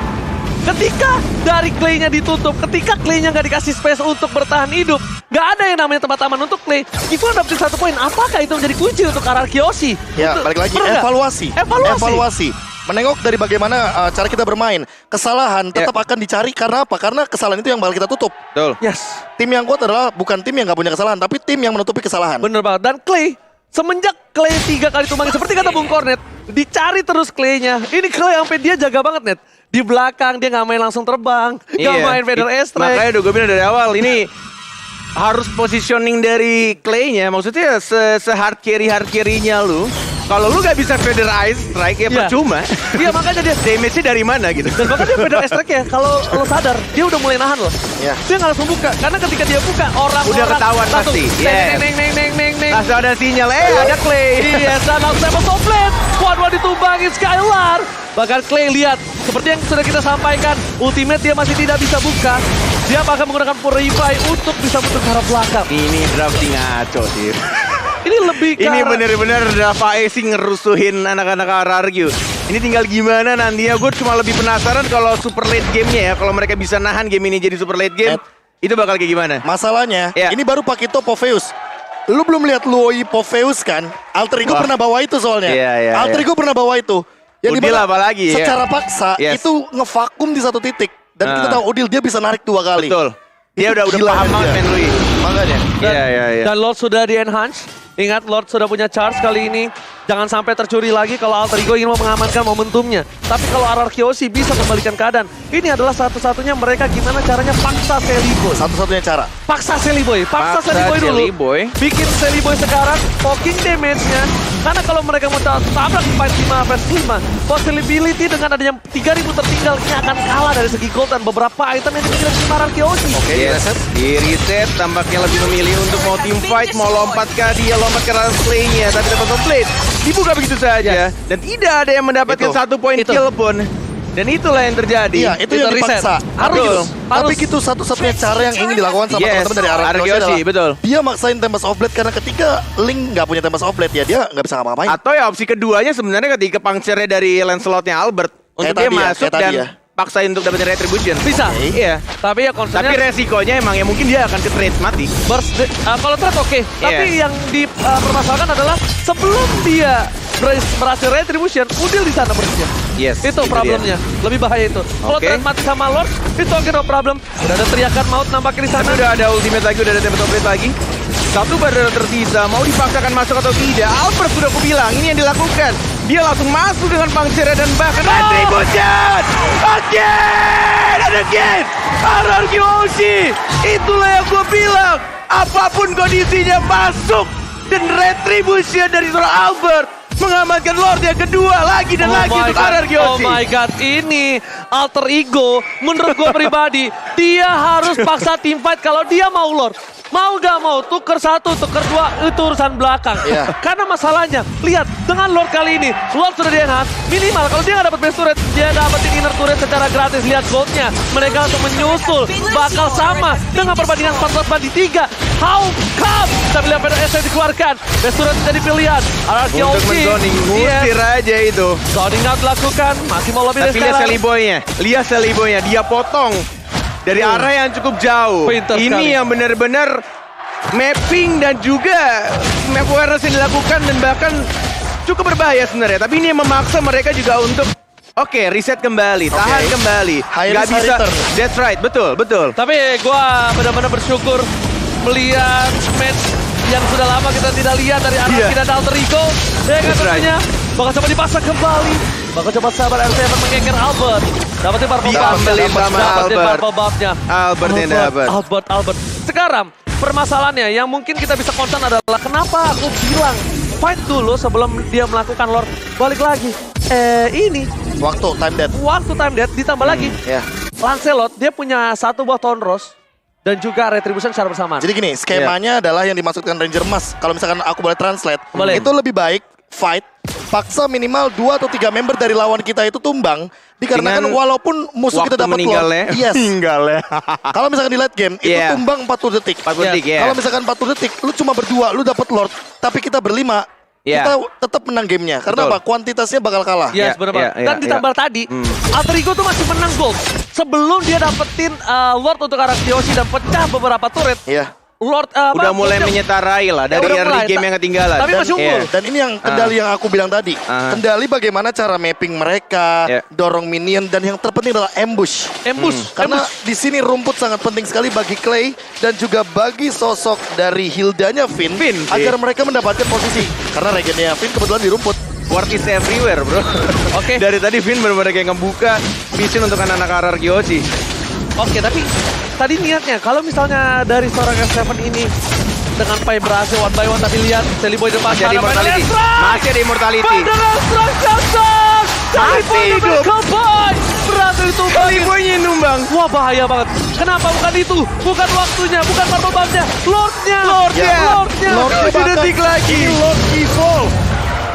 [SPEAKER 1] Ketika dari Clay-nya ditutup, ketika Clay-nya nggak dikasih space untuk bertahan hidup, nggak ada yang namanya tempat aman untuk Clay. Geekbomb dapetin 1 poin. Apakah itu menjadi kunci untuk RRQ Hoshi?
[SPEAKER 3] Ya,
[SPEAKER 1] Untuk-
[SPEAKER 3] balik lagi
[SPEAKER 1] Bener nggak?
[SPEAKER 3] evaluasi. Menengok dari bagaimana cara kita bermain. Kesalahan tetap akan dicari karena apa? Karena kesalahan itu yang bakal kita tutup.
[SPEAKER 2] Betul.
[SPEAKER 1] Yes,
[SPEAKER 3] Tim yang kuat adalah bukan tim yang nggak punya kesalahan, tapi tim yang menutupi kesalahan.
[SPEAKER 1] bener banget. Dan Clay, semenjak Clay 3 kali tumbangin, seperti kata Bung Kornet, dicari terus Clay-nya. Ini Clay sampai dia jaga banget, Net. Di belakang dia nggak main langsung terbang, nggak main Vader S-Track.
[SPEAKER 2] Makanya udah gue bilang dari awal ini harus positioning dari Clay-nya. Maksudnya se-hard carry-nya lu. Kalau lu gak bisa Vader Ice Strike ya
[SPEAKER 1] Iya.
[SPEAKER 2] percuma.
[SPEAKER 1] Iya, makanya dia
[SPEAKER 2] Damage-nya dari mana gitu.
[SPEAKER 1] dan bahkan dia Vader S-Track ya, kalau lo sadar, dia udah mulai nahan loh.
[SPEAKER 3] Iya.
[SPEAKER 1] Dia nggak langsung buka, karena ketika dia buka, orang-orang
[SPEAKER 2] Udah ketahuan
[SPEAKER 1] langsung
[SPEAKER 2] pasti.
[SPEAKER 1] neng,
[SPEAKER 2] Yes.
[SPEAKER 1] neng.
[SPEAKER 2] Langsung ada sinyal, ada Clay.
[SPEAKER 1] Iya, dan langsung tembak soplet. One ditumbangin Skylar. Bahkan Clay lihat, seperti yang sudah kita sampaikan, ultimate dia masih tidak bisa buka. Dia akan menggunakan Purify untuk bisa muter ke arah belakang.
[SPEAKER 2] Ini drafting ngaco sih.
[SPEAKER 1] Ini lebih ke
[SPEAKER 2] Ini
[SPEAKER 1] arah-
[SPEAKER 2] bener-bener Dava sih ngerusuhin anak-anak RRQ. Ini tinggal gimana nantinya. Gue cuma lebih penasaran kalau super late game-nya ya. Kalau mereka bisa nahan game ini jadi super late game. Itu bakal kayak gimana?
[SPEAKER 3] Masalahnya,
[SPEAKER 2] Ya.
[SPEAKER 3] ini baru Pakito Popheus. Lu belum lihat Luoi Popheus kan? Alter Ego
[SPEAKER 2] Wah.
[SPEAKER 3] pernah bawa itu soalnya.
[SPEAKER 2] Iya,
[SPEAKER 3] Alter Ego pernah bawa itu.
[SPEAKER 2] Udil
[SPEAKER 3] dimana
[SPEAKER 2] apalagi, ya.
[SPEAKER 3] secara paksa
[SPEAKER 2] Yes.
[SPEAKER 3] itu ngevakum di satu titik. Dan kita tahu Udil dia bisa narik 2 kali.
[SPEAKER 2] Betul. Dia udah
[SPEAKER 3] Gila
[SPEAKER 2] paham
[SPEAKER 3] kan
[SPEAKER 2] banget
[SPEAKER 3] dia.
[SPEAKER 2] main Lui.
[SPEAKER 3] Makanya.
[SPEAKER 2] Iya.
[SPEAKER 1] Dan Lord sudah di-enhance. Ingat, Lord sudah punya charge kali ini. Jangan sampai tercuri lagi kalau Alter Ego ingin mengamankan momentumnya. Tapi kalau RRQ Hoshi bisa kembalikan keadaan. Ini adalah satu-satunya mereka gimana caranya paksa Selly Boy.
[SPEAKER 3] Satu-satunya cara.
[SPEAKER 1] Paksa Selly Boy. Paksa Selly Boy dulu.
[SPEAKER 2] Selly Boy.
[SPEAKER 1] Bikin Selly Boy sekarang poking damage-nya. Karena kalau mereka mau tabrak fight 5 vs 5, possibility dengan adanya 3000 tertinggal ini akan kalah dari segi gold dan beberapa item yang dimiliki oleh RRQ Hoshi.
[SPEAKER 3] Oke,
[SPEAKER 2] Yes. Di reset tampaknya lebih memilih untuk mau team fight, mau lompat ke dia, lompat ke arah play-nya, tapi dapat complete. Dibuka begitu saja dan tidak ada yang mendapatkan
[SPEAKER 3] Itu.
[SPEAKER 2] 1 poin
[SPEAKER 1] Itu.
[SPEAKER 2] kill pun. Dan itulah yang terjadi.
[SPEAKER 3] Iya, itu yang
[SPEAKER 1] reset.
[SPEAKER 3] dipaksa.
[SPEAKER 1] Harus.
[SPEAKER 3] Tapi itu satu-satunya cara yang ingin dilakukan sama
[SPEAKER 2] Yes,
[SPEAKER 3] teman-teman dari RRQ
[SPEAKER 2] RRQ
[SPEAKER 3] adalah
[SPEAKER 2] betul.
[SPEAKER 3] dia maksain Tempest of Blade karena ketika Link nggak punya Tempest of Blade ya dia nggak bisa ngapa-ngapain.
[SPEAKER 2] Atau ya opsi keduanya sebenarnya ketika puncture dari Lancelotnya Albert untuk dia
[SPEAKER 3] tadi ya,
[SPEAKER 2] masuk
[SPEAKER 3] kayak tadi
[SPEAKER 2] dan
[SPEAKER 3] ya.
[SPEAKER 2] paksain untuk dapetin retribution.
[SPEAKER 1] Bisa.
[SPEAKER 2] Iya.
[SPEAKER 1] Tapi ya
[SPEAKER 2] Tapi
[SPEAKER 1] concernnya
[SPEAKER 2] resikonya emang ya mungkin dia akan ke trade mati.
[SPEAKER 1] kalau trade oke. Tapi yang dipermasalahkan adalah sebelum dia berhasil retribution, Udil di sana persisnya.
[SPEAKER 2] Yes,
[SPEAKER 1] Itu
[SPEAKER 2] itu
[SPEAKER 1] problemnya. Lebih bahaya itu. Kalau
[SPEAKER 2] Oke.
[SPEAKER 1] trade mati sama Lord, itu oke, no problem. Udah ada teriakan maut nampaknya di sana.
[SPEAKER 2] Tapi udah ada ultimate lagi, udah ada tempat complete lagi. Satu badan tersisa, mau dipaksakan masuk atau tidak? Albert sudah aku bilang, ini yang dilakukan. Dia langsung masuk dengan puncture dan bahkan retribution! Again and again! RRQ Hoshi! Itulah yang gue bilang! Apapun kondisinya masuk! Dan retribution dari seorang Albert mengamankan Lord yang kedua lagi dan lagi untuk RRQ
[SPEAKER 1] Oh
[SPEAKER 2] Hoshi.
[SPEAKER 1] my god, ini Alter Ego menurut gue pribadi, dia harus paksa team fight kalau dia mau Lord. Mau gak mau, tuker 1, tuker 2, itu urusan belakang.
[SPEAKER 3] Iya.
[SPEAKER 1] Karena masalahnya, lihat, dengan Lord kali ini, Lord sudah di-enhance, minimal kalau dia nggak dapat base turret, dia dapetin inner turret secara gratis. Lihat goldnya, mereka untuk menyusul, bakal sama dengan perbandingan 14-3. How come? Tapi lihat PDS yang dikeluarkan, base turret jadi pilihan. Ararki
[SPEAKER 2] Untuk
[SPEAKER 1] OG,
[SPEAKER 2] menzoning, ngusir aja itu.
[SPEAKER 1] zoning out dilakukan, masih mau lobby dari
[SPEAKER 2] Tapi lihat
[SPEAKER 1] sekarang.
[SPEAKER 2] Sally Boy-nya. Lihat Sally Boy-nya. Dia potong dari arah yang cukup jauh.
[SPEAKER 1] Pinter
[SPEAKER 2] Ini
[SPEAKER 1] sekali.
[SPEAKER 2] yang benar-benar mapping dan juga map awareness yang dilakukan dan bahkan cukup berbahaya sebenarnya. Tapi ini yang memaksa mereka juga untuk reset kembali, tahan kembali.
[SPEAKER 3] High
[SPEAKER 2] Nggak
[SPEAKER 3] risk, high
[SPEAKER 2] bisa.
[SPEAKER 3] return.
[SPEAKER 2] That's right, betul.
[SPEAKER 1] Tapi gua benar-benar bersyukur melihat match yang sudah lama kita tidak lihat dari Ararki dan Alter Ego. Ya kan tentunya bakal coba dipasang kembali. Bakal coba sabar RC mengeker Albert. Dapetin purple
[SPEAKER 2] Diambilin
[SPEAKER 1] buff.
[SPEAKER 2] sama
[SPEAKER 1] Dapetin
[SPEAKER 2] Albert.
[SPEAKER 1] purple buff-nya.
[SPEAKER 2] Albert yang dapat.
[SPEAKER 1] Albert. Sekarang permasalahannya yang mungkin kita bisa concern adalah kenapa aku bilang fight dulu sebelum dia melakukan Lord. Balik lagi. Ini
[SPEAKER 3] Waktu time death.
[SPEAKER 1] waktu time death ditambah lagi.
[SPEAKER 3] Ya.
[SPEAKER 1] Lancelot dia punya 1 buah Thorn Rose dan juga Retribution secara bersamaan.
[SPEAKER 3] Jadi gini, skemanya adalah yang dimaksudkan Ranger Emas. Kalau misalkan aku boleh translate,
[SPEAKER 1] Boleh.
[SPEAKER 3] itu lebih baik fight, paksa minimal 2 atau 3 member dari lawan kita itu tumbang. Dikarenakan
[SPEAKER 2] Dengan
[SPEAKER 3] walaupun musuh kita
[SPEAKER 2] waktu
[SPEAKER 3] dapat
[SPEAKER 2] meninggalnya.
[SPEAKER 3] Lord, yes.
[SPEAKER 2] Meninggalnya.
[SPEAKER 3] Kalau misalkan di late game, itu
[SPEAKER 2] Yeah.
[SPEAKER 3] tumbang 40 detik.
[SPEAKER 2] 40 detik, ya.
[SPEAKER 3] Kalau misalkan 40 detik, lu cuma berdua, lu dapat Lord. Tapi kita berlima,
[SPEAKER 2] Yeah.
[SPEAKER 3] kita tetap menang gamenya. Karena
[SPEAKER 2] Betul.
[SPEAKER 3] apa? Kuantitasnya bakal kalah.
[SPEAKER 1] Yes,
[SPEAKER 2] Ya,
[SPEAKER 1] benar
[SPEAKER 2] ya,
[SPEAKER 1] banget. Dan
[SPEAKER 2] ya,
[SPEAKER 1] ditambah tadi, Alter Ego tuh masih menang gold. Sebelum dia dapetin Lord untuk Ararki Yoshi dan pecah beberapa turret,
[SPEAKER 3] Iya.
[SPEAKER 1] Lord
[SPEAKER 2] Udah mulai
[SPEAKER 1] goldnya-
[SPEAKER 2] menyetarai lah dari
[SPEAKER 1] udah
[SPEAKER 2] early
[SPEAKER 1] mulai.
[SPEAKER 2] game yang ketinggalan.
[SPEAKER 1] Tapi masih unggul.
[SPEAKER 3] Dan ini yang kendali yang aku bilang tadi. Kendali bagaimana cara mapping mereka,
[SPEAKER 2] Ya.
[SPEAKER 3] dorong minion, dan yang terpenting adalah ambush.
[SPEAKER 1] Ambush.
[SPEAKER 3] Karena di sini rumput sangat penting sekali bagi Clay dan juga bagi sosok dari Hildanya Finn,
[SPEAKER 2] Finn,
[SPEAKER 3] agar mereka mendapatkan posisi. Karena regennya Finn kebetulan di rumput.
[SPEAKER 2] Ward is everywhere, bro.
[SPEAKER 1] Oke.
[SPEAKER 2] Dari tadi Finn benar-benar kayak ngebuka vision untuk anak-anak Ararki Yoshi.
[SPEAKER 1] Oke, tapi tadi niatnya kalau misalnya dari seorang S7 ini dengan Pai berhasil one by one, tapi lihat Sally Boy depan
[SPEAKER 2] Masih ada immortality. Masih ada immortality.
[SPEAKER 1] Dengan strike cocok. Sally Boy
[SPEAKER 2] Masih hidup.
[SPEAKER 1] Miracle Boy berhasil ditumbangin.
[SPEAKER 2] Sally Boy-nya numbang.
[SPEAKER 1] Wah, bahaya banget. Kenapa bukan itu? Bukan waktunya, bukan purple buff-nya. Lordnya.
[SPEAKER 2] Lordnya.
[SPEAKER 1] Lordnya.
[SPEAKER 3] Lordnya
[SPEAKER 2] 7 detik lagi.
[SPEAKER 3] Ini Lord Evolve.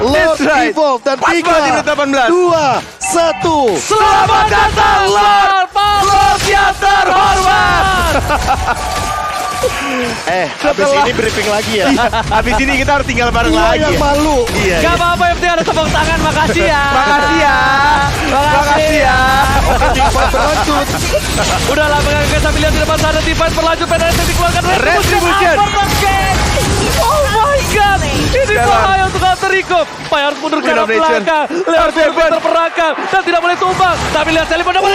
[SPEAKER 3] Lord
[SPEAKER 2] That's right.
[SPEAKER 3] Evolve dan
[SPEAKER 2] Pas
[SPEAKER 3] 3,
[SPEAKER 2] banget di menit 18.
[SPEAKER 3] 2, 1.
[SPEAKER 1] Selamat datang Lord Paulosnya terhormat.
[SPEAKER 3] Habis ini briefing lagi ya.
[SPEAKER 2] Habis ini kita harus tinggal bareng
[SPEAKER 3] Gua
[SPEAKER 2] lagi.
[SPEAKER 3] yang malu. Iya.
[SPEAKER 1] Gak apa-apa, yang penting ada tepuk tangan. Makasih ya.
[SPEAKER 2] Makasih ya.
[SPEAKER 1] Makasih ya.
[SPEAKER 3] Teamfight berlanjut.
[SPEAKER 1] Udah lah, menganggap sambil lihat di depan sana. Teamfight berlanjut, PDS yang dikeluarkan.
[SPEAKER 2] Retribution.
[SPEAKER 1] Oh my god. Ini bahaya untuk Alter Ego. Pai harus mundur ke arah
[SPEAKER 2] Domination.
[SPEAKER 1] belakang. Lihat
[SPEAKER 2] R7.
[SPEAKER 1] terperangkap. Dan tidak boleh tumbang. Tapi lihat Sally Boy dapat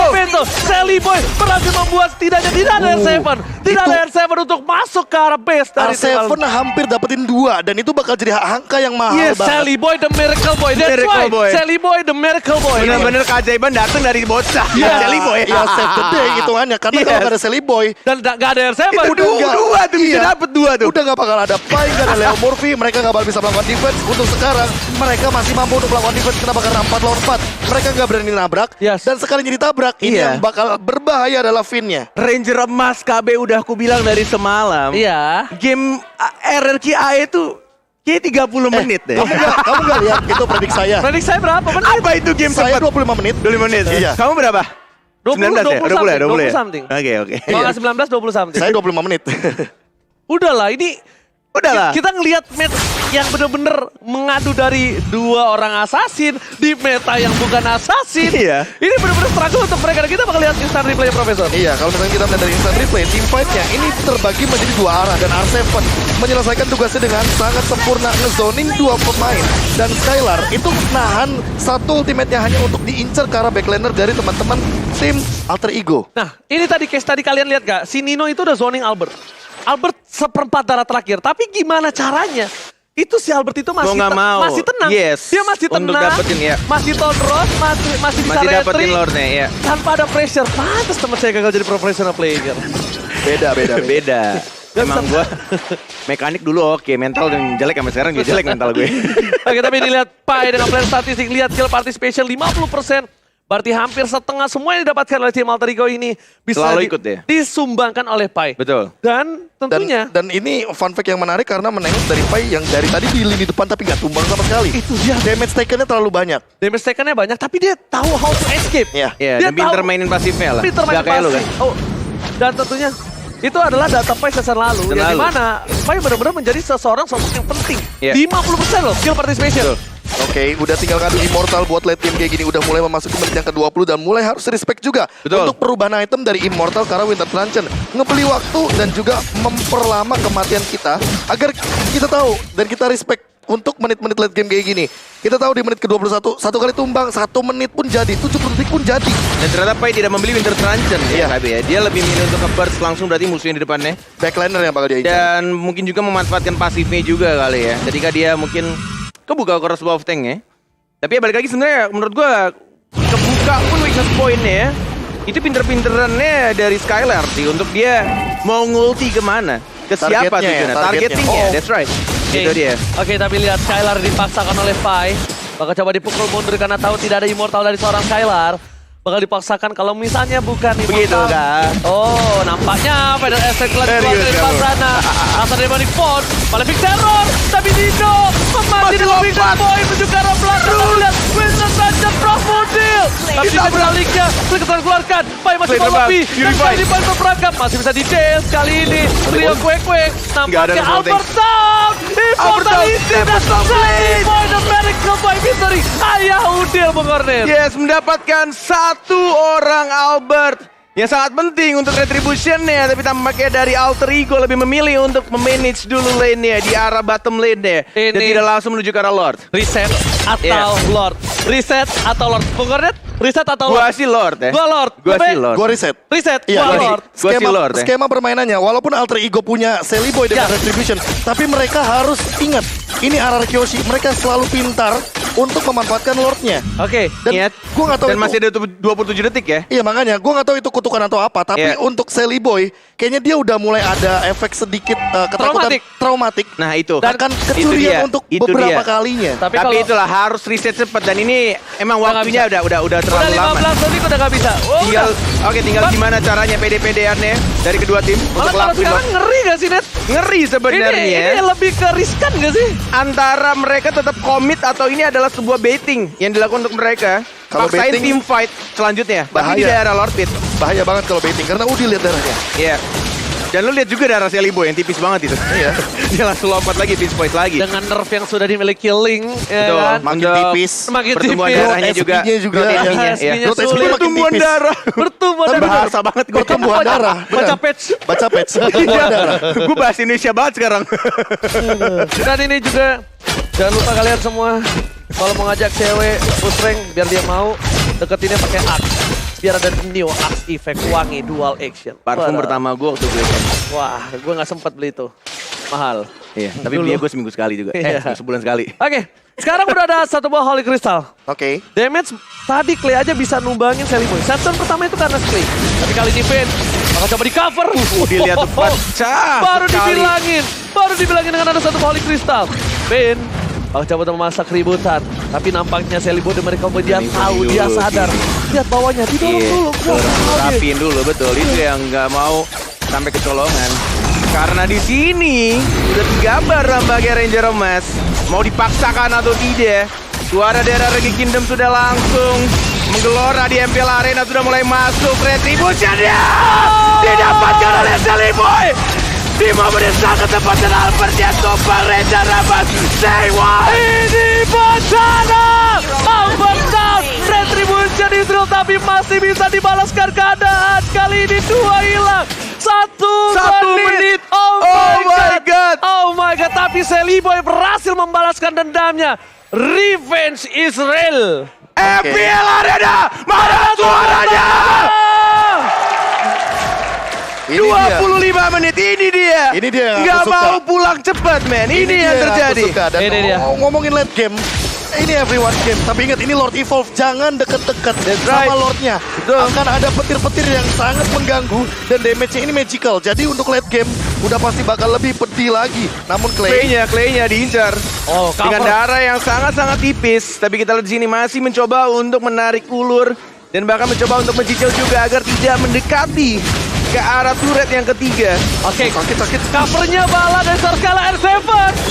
[SPEAKER 1] pintu. Sally Boy berhasil membuat setidaknya tidak ada R7. Tidak ada R7 untuk masuk ke arah base dari
[SPEAKER 3] R7 hampir dapetin 2 dan itu bakal jadi angka yang mahal
[SPEAKER 1] Yes,
[SPEAKER 3] banget.
[SPEAKER 1] Sally Boy the Miracle Boy. That's
[SPEAKER 2] Miracle
[SPEAKER 1] right.
[SPEAKER 2] Boy.
[SPEAKER 1] Sally Boy the Miracle Boy.
[SPEAKER 2] Benar-benar keajaiban datang dari bocah.
[SPEAKER 3] Iya,
[SPEAKER 2] Sally Boy.
[SPEAKER 3] Iya, save the day hitungannya. Karena kalau
[SPEAKER 2] Yes.
[SPEAKER 3] nggak ada Sally Boy,
[SPEAKER 1] Dan gak ada R7.
[SPEAKER 2] Itu
[SPEAKER 3] nggak-
[SPEAKER 2] dua tuh bisa
[SPEAKER 3] iya.
[SPEAKER 2] dapet 2 tuh.
[SPEAKER 3] udah nggak bakal ada Pai, nggak ada Leo Murphy, mereka nggak bakal bisa melakukan defense. Untuk sekarang, mereka masih mampu untuk melakukan defense. Kenapa? Karena 4 lawan 4. Mereka nggak berani nabrak.
[SPEAKER 1] Yes.
[SPEAKER 3] Dan sekalinya ditabrak, ini
[SPEAKER 2] Iya.
[SPEAKER 3] yang bakal berbahaya adalah Finn-nya.
[SPEAKER 2] Ranger emas KB udah aku bilang dari semalam.
[SPEAKER 1] Iya.
[SPEAKER 2] Game RRQ AE itu kayak 30 menit deh.
[SPEAKER 3] Kamu nggak lihat itu predik saya.
[SPEAKER 1] Predik saya berapa menit?
[SPEAKER 2] Apa itu game
[SPEAKER 3] Saya
[SPEAKER 2] sempat
[SPEAKER 3] 25 menit.
[SPEAKER 2] 25 menit?
[SPEAKER 3] Iya.
[SPEAKER 2] Kamu berapa?
[SPEAKER 1] 20
[SPEAKER 2] 19 ya?
[SPEAKER 1] 20 something.
[SPEAKER 2] Oke.
[SPEAKER 1] Kalau nggak 19, 20 something.
[SPEAKER 3] Saya 25 menit.
[SPEAKER 1] Udahlah, ini
[SPEAKER 2] Udahlah.
[SPEAKER 1] kita ngelihat match yang bener-bener mengadu dari 2 orang assassin di meta yang bukan assassin.
[SPEAKER 2] Iya.
[SPEAKER 1] Ini bener-bener struggle untuk mereka. Dan kita bakal lihat instant replay Profesor.
[SPEAKER 3] Iya, kalau misalnya kita melihat dari instant replay, team fight-nya ini terbagi menjadi 2 arah dan R7 menyelesaikan tugasnya dengan sangat sempurna ngezoning 2 pemain dan Skylar itu nahan satu ultimate-nya hanya untuk diincar ke arah backlaner dari teman-teman tim Alter Ego.
[SPEAKER 1] Nah, ini tadi case tadi kalian lihat gak? Si Nino itu udah zoning Albert. Albert seperempat darah terakhir. Tapi gimana caranya? Itu si Albert itu masih
[SPEAKER 2] Mau nggak mau.
[SPEAKER 1] masih tenang.
[SPEAKER 2] Yes.
[SPEAKER 1] Dia masih
[SPEAKER 2] Untuk
[SPEAKER 1] tenang.
[SPEAKER 2] dapetin, ya.
[SPEAKER 1] Masih Tonros, masih bisa
[SPEAKER 2] Masih dapetin
[SPEAKER 1] retry.
[SPEAKER 2] Lordnya ya.
[SPEAKER 1] Tanpa ada pressure. Pantes teman saya gagal jadi professional player.
[SPEAKER 3] Beda.
[SPEAKER 2] Beda. Emang gua mekanik dulu oke, mental yang jelek sampai sekarang juga jelek mental gue.
[SPEAKER 1] Oke, tapi dilihat Pai dengan plan statistik. Lihat kill participation 50%. Berarti hampir setengah semua yang didapatkan oleh tim Alter Ego ini bisa
[SPEAKER 2] Selalu ikut ya?
[SPEAKER 1] disumbangkan oleh Pai.
[SPEAKER 2] Betul.
[SPEAKER 1] Dan tentunya
[SPEAKER 3] Dan ini fun fact yang menarik karena menengok dari Pai yang dari tadi di lini depan tapi nggak tumbang sama sekali.
[SPEAKER 1] itu dia
[SPEAKER 3] Damage taken-nya terlalu banyak.
[SPEAKER 1] damage taken-nya banyak, tapi dia tahu how to escape.
[SPEAKER 3] Iya.
[SPEAKER 2] Iya,
[SPEAKER 1] Dia
[SPEAKER 2] dan pinter
[SPEAKER 1] tahu.
[SPEAKER 2] mainin pasifnya lah.
[SPEAKER 1] Pinter main
[SPEAKER 2] Nggak kayak lu kan.
[SPEAKER 1] pasif. Oh, dan tentunya itu adalah data Pai season lalu,
[SPEAKER 2] Season
[SPEAKER 1] yang
[SPEAKER 2] lalu.
[SPEAKER 1] dimana Pai benar-benar menjadi sosok yang penting.
[SPEAKER 2] Iya.
[SPEAKER 1] 50% loh skill participation.
[SPEAKER 3] Oke, udah tinggal ngadu Immortal buat late game kayak gini. Udah mulai memasuki menit yang ke-20 dan mulai harus respect juga
[SPEAKER 2] Betul.
[SPEAKER 3] untuk perubahan item dari Immortal karena Winter Truncheon ngebeli waktu dan juga memperlama kematian kita agar kita tahu dan kita respect untuk menit-menit late game kayak gini. Kita tahu di menit ke-21, satu kali tumbang, 1 menit pun jadi, 70 detik pun jadi.
[SPEAKER 2] Dan ternyata Pai tidak membeli Winter Truncheon
[SPEAKER 3] Iya.
[SPEAKER 2] ya. Dia lebih milih untuk nge-burst langsung berarti musuhnya di depannya.
[SPEAKER 3] Backliner yang bakal dia incar.
[SPEAKER 2] Dan mungkin juga memanfaatkan pasifnya juga kali ya. Ketika dia mungkin kebuka crossbow of tank ya. Tapi ya balik lagi sebenarnya menurut gua kebuka pun weakness point-nya ya. Itu pinter-pinterannya dari Skylar sih untuk dia mau ngulti kemana. Ke siapa
[SPEAKER 3] Targetnya ya,
[SPEAKER 2] tujuannya?
[SPEAKER 3] targetnya.
[SPEAKER 2] Targetingnya,
[SPEAKER 3] Oh.
[SPEAKER 2] that's right.
[SPEAKER 1] Oke.
[SPEAKER 2] Itu dia.
[SPEAKER 1] Oke, tapi lihat Skylar dipaksakan oleh Pai. Bakal coba dipukul mundur karena tahu tidak ada immortal dari seorang Skylar. Bakal dipaksakan kalau misalnya bukan immortal.
[SPEAKER 2] Begitu kan?
[SPEAKER 1] Oh, nampaknya Final Effect lagi keluar
[SPEAKER 3] Serius
[SPEAKER 1] dari depan
[SPEAKER 3] kamu?
[SPEAKER 1] sana. Asal dari Manic Ford, Malefic Terror, tapi Dino memati
[SPEAKER 2] Masih
[SPEAKER 1] dengan Big
[SPEAKER 2] lompat.
[SPEAKER 1] Boy menuju ke arah belakang. Lihat, Winston Ranger Prof Model. Tapi di sebaliknya, Flicker keluarkan. Pai masih
[SPEAKER 2] Flame
[SPEAKER 1] mau
[SPEAKER 2] lepas,
[SPEAKER 1] lebih. Dan
[SPEAKER 2] Purify.
[SPEAKER 1] kali ini Pai berperangkap. Masih bisa detail kali ini. Trio kuek-kuek.
[SPEAKER 2] Nggak ada
[SPEAKER 1] Nampaknya
[SPEAKER 2] normal
[SPEAKER 1] Albert Town. Immortality dan Slay Boy the Miracle by Victory. Ayah Udil Bung Kornet.
[SPEAKER 2] Yes, mendapatkan satu orang Albert yang sangat penting untuk retribution-nya, tapi tampaknya dari Alter Ego lebih memilih untuk memanage dulu lane-nya di arah bottom lane-nya dan
[SPEAKER 1] Ini-
[SPEAKER 2] tidak langsung menuju ke arah Lord.
[SPEAKER 1] Reset atau
[SPEAKER 2] Yeah.
[SPEAKER 1] Lord? Reset atau Lord? Bung Kornet? Reset atau
[SPEAKER 2] Gua
[SPEAKER 1] Lord?
[SPEAKER 2] sih Lord ya.
[SPEAKER 1] Gua Lord.
[SPEAKER 2] Gua
[SPEAKER 1] Lebih-
[SPEAKER 2] sih Lord.
[SPEAKER 3] Gua reset.
[SPEAKER 1] Reset,
[SPEAKER 3] Iya,
[SPEAKER 1] gua
[SPEAKER 3] gini,
[SPEAKER 1] Lord.
[SPEAKER 2] Gua sih Lord ya.
[SPEAKER 3] skema permainannya, walaupun Alter Ego punya Sally Boy dengan
[SPEAKER 1] Ya.
[SPEAKER 3] Retribution, tapi mereka harus ingat, ini RR Kyoshi, mereka selalu pintar untuk memanfaatkan Lordnya.
[SPEAKER 1] Oke.
[SPEAKER 3] Dan
[SPEAKER 2] Ingat.
[SPEAKER 3] gua nggak tahu
[SPEAKER 2] Dan
[SPEAKER 3] itu.
[SPEAKER 2] masih ada 27 detik ya.
[SPEAKER 3] Iya makanya, gue nggak tahu itu kutukan atau apa, tapi
[SPEAKER 2] Iya.
[SPEAKER 3] untuk Sally Boy, kayaknya dia udah mulai ada efek sedikit ketakutan traumatik.
[SPEAKER 2] Nah itu.
[SPEAKER 3] Dan akan
[SPEAKER 2] Itu
[SPEAKER 3] kecurian
[SPEAKER 2] dia.
[SPEAKER 3] untuk
[SPEAKER 2] Itu
[SPEAKER 3] beberapa
[SPEAKER 2] dia.
[SPEAKER 3] kalinya.
[SPEAKER 1] Tapi
[SPEAKER 2] Tapi
[SPEAKER 1] kalau
[SPEAKER 2] itulah harus reset cepat dan ini emang
[SPEAKER 1] Udah nggak
[SPEAKER 2] waktunya
[SPEAKER 1] bisa.
[SPEAKER 2] udah
[SPEAKER 1] udah
[SPEAKER 2] terlalu lama.
[SPEAKER 1] 15 detik udah nggak bisa. Oh,
[SPEAKER 2] Tinggal
[SPEAKER 1] udah.
[SPEAKER 2] tinggal
[SPEAKER 1] Bang.
[SPEAKER 2] gimana caranya PD-PD-annya dari kedua tim
[SPEAKER 1] Malah
[SPEAKER 2] untuk
[SPEAKER 1] kalau
[SPEAKER 2] lakuin
[SPEAKER 1] sekarang ngeri gak sih, Net?
[SPEAKER 2] ngeri sebenarnya.
[SPEAKER 1] Ini lebih ke riskan gak sih?
[SPEAKER 2] Antara mereka tetap komit atau ini adalah sebuah baiting yang dilakukan untuk mereka.
[SPEAKER 3] Kalau
[SPEAKER 2] Paksain
[SPEAKER 3] baiting,
[SPEAKER 2] team fight selanjutnya. Tapi di
[SPEAKER 3] bahaya.
[SPEAKER 2] daerah Lord Pit.
[SPEAKER 3] Bahaya banget kalau baiting, karena Udi lihat darahnya.
[SPEAKER 2] Iya. Dan lu lihat juga darah Sally Boy yang tipis banget itu.
[SPEAKER 3] Iya.
[SPEAKER 2] Dia langsung lompat lagi, pinch point lagi.
[SPEAKER 1] Dengan nerf yang sudah dimiliki Link, ya
[SPEAKER 2] Betul.
[SPEAKER 1] kan?
[SPEAKER 3] Makin
[SPEAKER 2] Untuk
[SPEAKER 3] tipis.
[SPEAKER 1] Semakin
[SPEAKER 2] pertumbuhan
[SPEAKER 1] tipis.
[SPEAKER 2] darahnya juga.
[SPEAKER 3] SP-nya juga.
[SPEAKER 2] Growth
[SPEAKER 3] Iya.
[SPEAKER 2] SP-nya,
[SPEAKER 1] SP-nya
[SPEAKER 2] iya.
[SPEAKER 3] Growth SP
[SPEAKER 1] sulit.
[SPEAKER 3] makin
[SPEAKER 2] Pertumbuhan
[SPEAKER 3] tipis.
[SPEAKER 2] darah.
[SPEAKER 1] Bertumbuhan
[SPEAKER 3] Tapi
[SPEAKER 1] darah.
[SPEAKER 2] Bahasa banget gue.
[SPEAKER 3] Pertumbuhan darah.
[SPEAKER 1] Baca
[SPEAKER 3] benar.
[SPEAKER 1] patch.
[SPEAKER 3] Baca patch.
[SPEAKER 2] Iya.
[SPEAKER 3] Pertumbuhan darah.
[SPEAKER 2] Gue bahas Indonesia banget sekarang.
[SPEAKER 1] Dan ini juga, jangan lupa kalian semua, kalau mau ngajak cewek push rank, biar dia mau, deketinnya pakai Axe. Biar ada Neo Axe Effect wangi dual action.
[SPEAKER 2] Parfum
[SPEAKER 1] Wah,
[SPEAKER 2] pertama gue waktu gue SMP.
[SPEAKER 1] Wah, gue nggak sempat beli itu. Mahal.
[SPEAKER 2] Iya, tapi
[SPEAKER 1] Dulu.
[SPEAKER 2] belinya gue seminggu sekali juga.
[SPEAKER 1] Iya.
[SPEAKER 2] Sebulan sekali.
[SPEAKER 1] Oke, sekarang udah ada satu buah Holy Crystal.
[SPEAKER 3] Oke.
[SPEAKER 1] Damage tadi Clay aja bisa numbangin Sally Boy. Setson pertama itu karena Clay. Tapi kali ini Vin bakal coba di cover.
[SPEAKER 2] Dilihat tuh pecah
[SPEAKER 1] Baru
[SPEAKER 2] sekali.
[SPEAKER 1] dibilangin dengan ada satu Holy Crystal. Vin bakal coba memasak keributan. Tapi nampaknya Sally Boy mereka dia
[SPEAKER 2] Ini
[SPEAKER 1] tahu,
[SPEAKER 2] dulu.
[SPEAKER 1] dia sadar. Lihat bawahnya, didorong dulu.
[SPEAKER 2] Rapiin dulu, betul. Itu yang nggak mau sampai kecolongan. Karena di sini udah digambar sebagai Ranger Emas. Mau dipaksakan atau tidak. Suara daerah Regi Kingdom sudah langsung menggelora di MPL Arena, sudah mulai masuk retribution-nya. Didapatkan oleh Sally Boy. Di momen yang sangat tepat dan Albert yang topang Ranger Emas. Say what?
[SPEAKER 1] Ini bencana! Albert Town! Retribution Israel tapi masih bisa dibalaskan keadaan. Kali ini 2 hilang. Satu menit. Oh my god. Oh my god. Tapi Sally Boy berhasil membalaskan dendamnya. Revenge Israel.
[SPEAKER 2] MPL Arena, mana suaranya?
[SPEAKER 3] Ini dia.
[SPEAKER 2] 25 menit, ini dia.
[SPEAKER 3] Ini dia yang
[SPEAKER 2] Nggak
[SPEAKER 3] aku suka.
[SPEAKER 2] mau pulang cepat, men. Ini
[SPEAKER 3] dia
[SPEAKER 2] yang
[SPEAKER 3] aku
[SPEAKER 2] terjadi.
[SPEAKER 3] suka. Dan
[SPEAKER 1] Ini dia.
[SPEAKER 3] ngomongin late game, ini everyone game. Tapi ingat, ini Lord Evolve. Jangan deket-deket
[SPEAKER 2] right.
[SPEAKER 3] sama Lordnya. Akan ada petir-petir yang sangat mengganggu. Dan damage-nya ini magical. Jadi untuk late game, udah pasti bakal lebih pedih lagi. Namun
[SPEAKER 2] Clay-nya diincar.
[SPEAKER 1] Oh,
[SPEAKER 2] Dengan
[SPEAKER 1] cover.
[SPEAKER 2] darah yang sangat-sangat tipis. Tapi kita lihat di sini masih mencoba untuk menarik ulur Dan bahkan mencoba untuk mencicil juga agar tidak mendekati ke arah turret yang ketiga.
[SPEAKER 1] Oke,
[SPEAKER 3] Sakit.
[SPEAKER 1] covernya bala dari Skylar R7.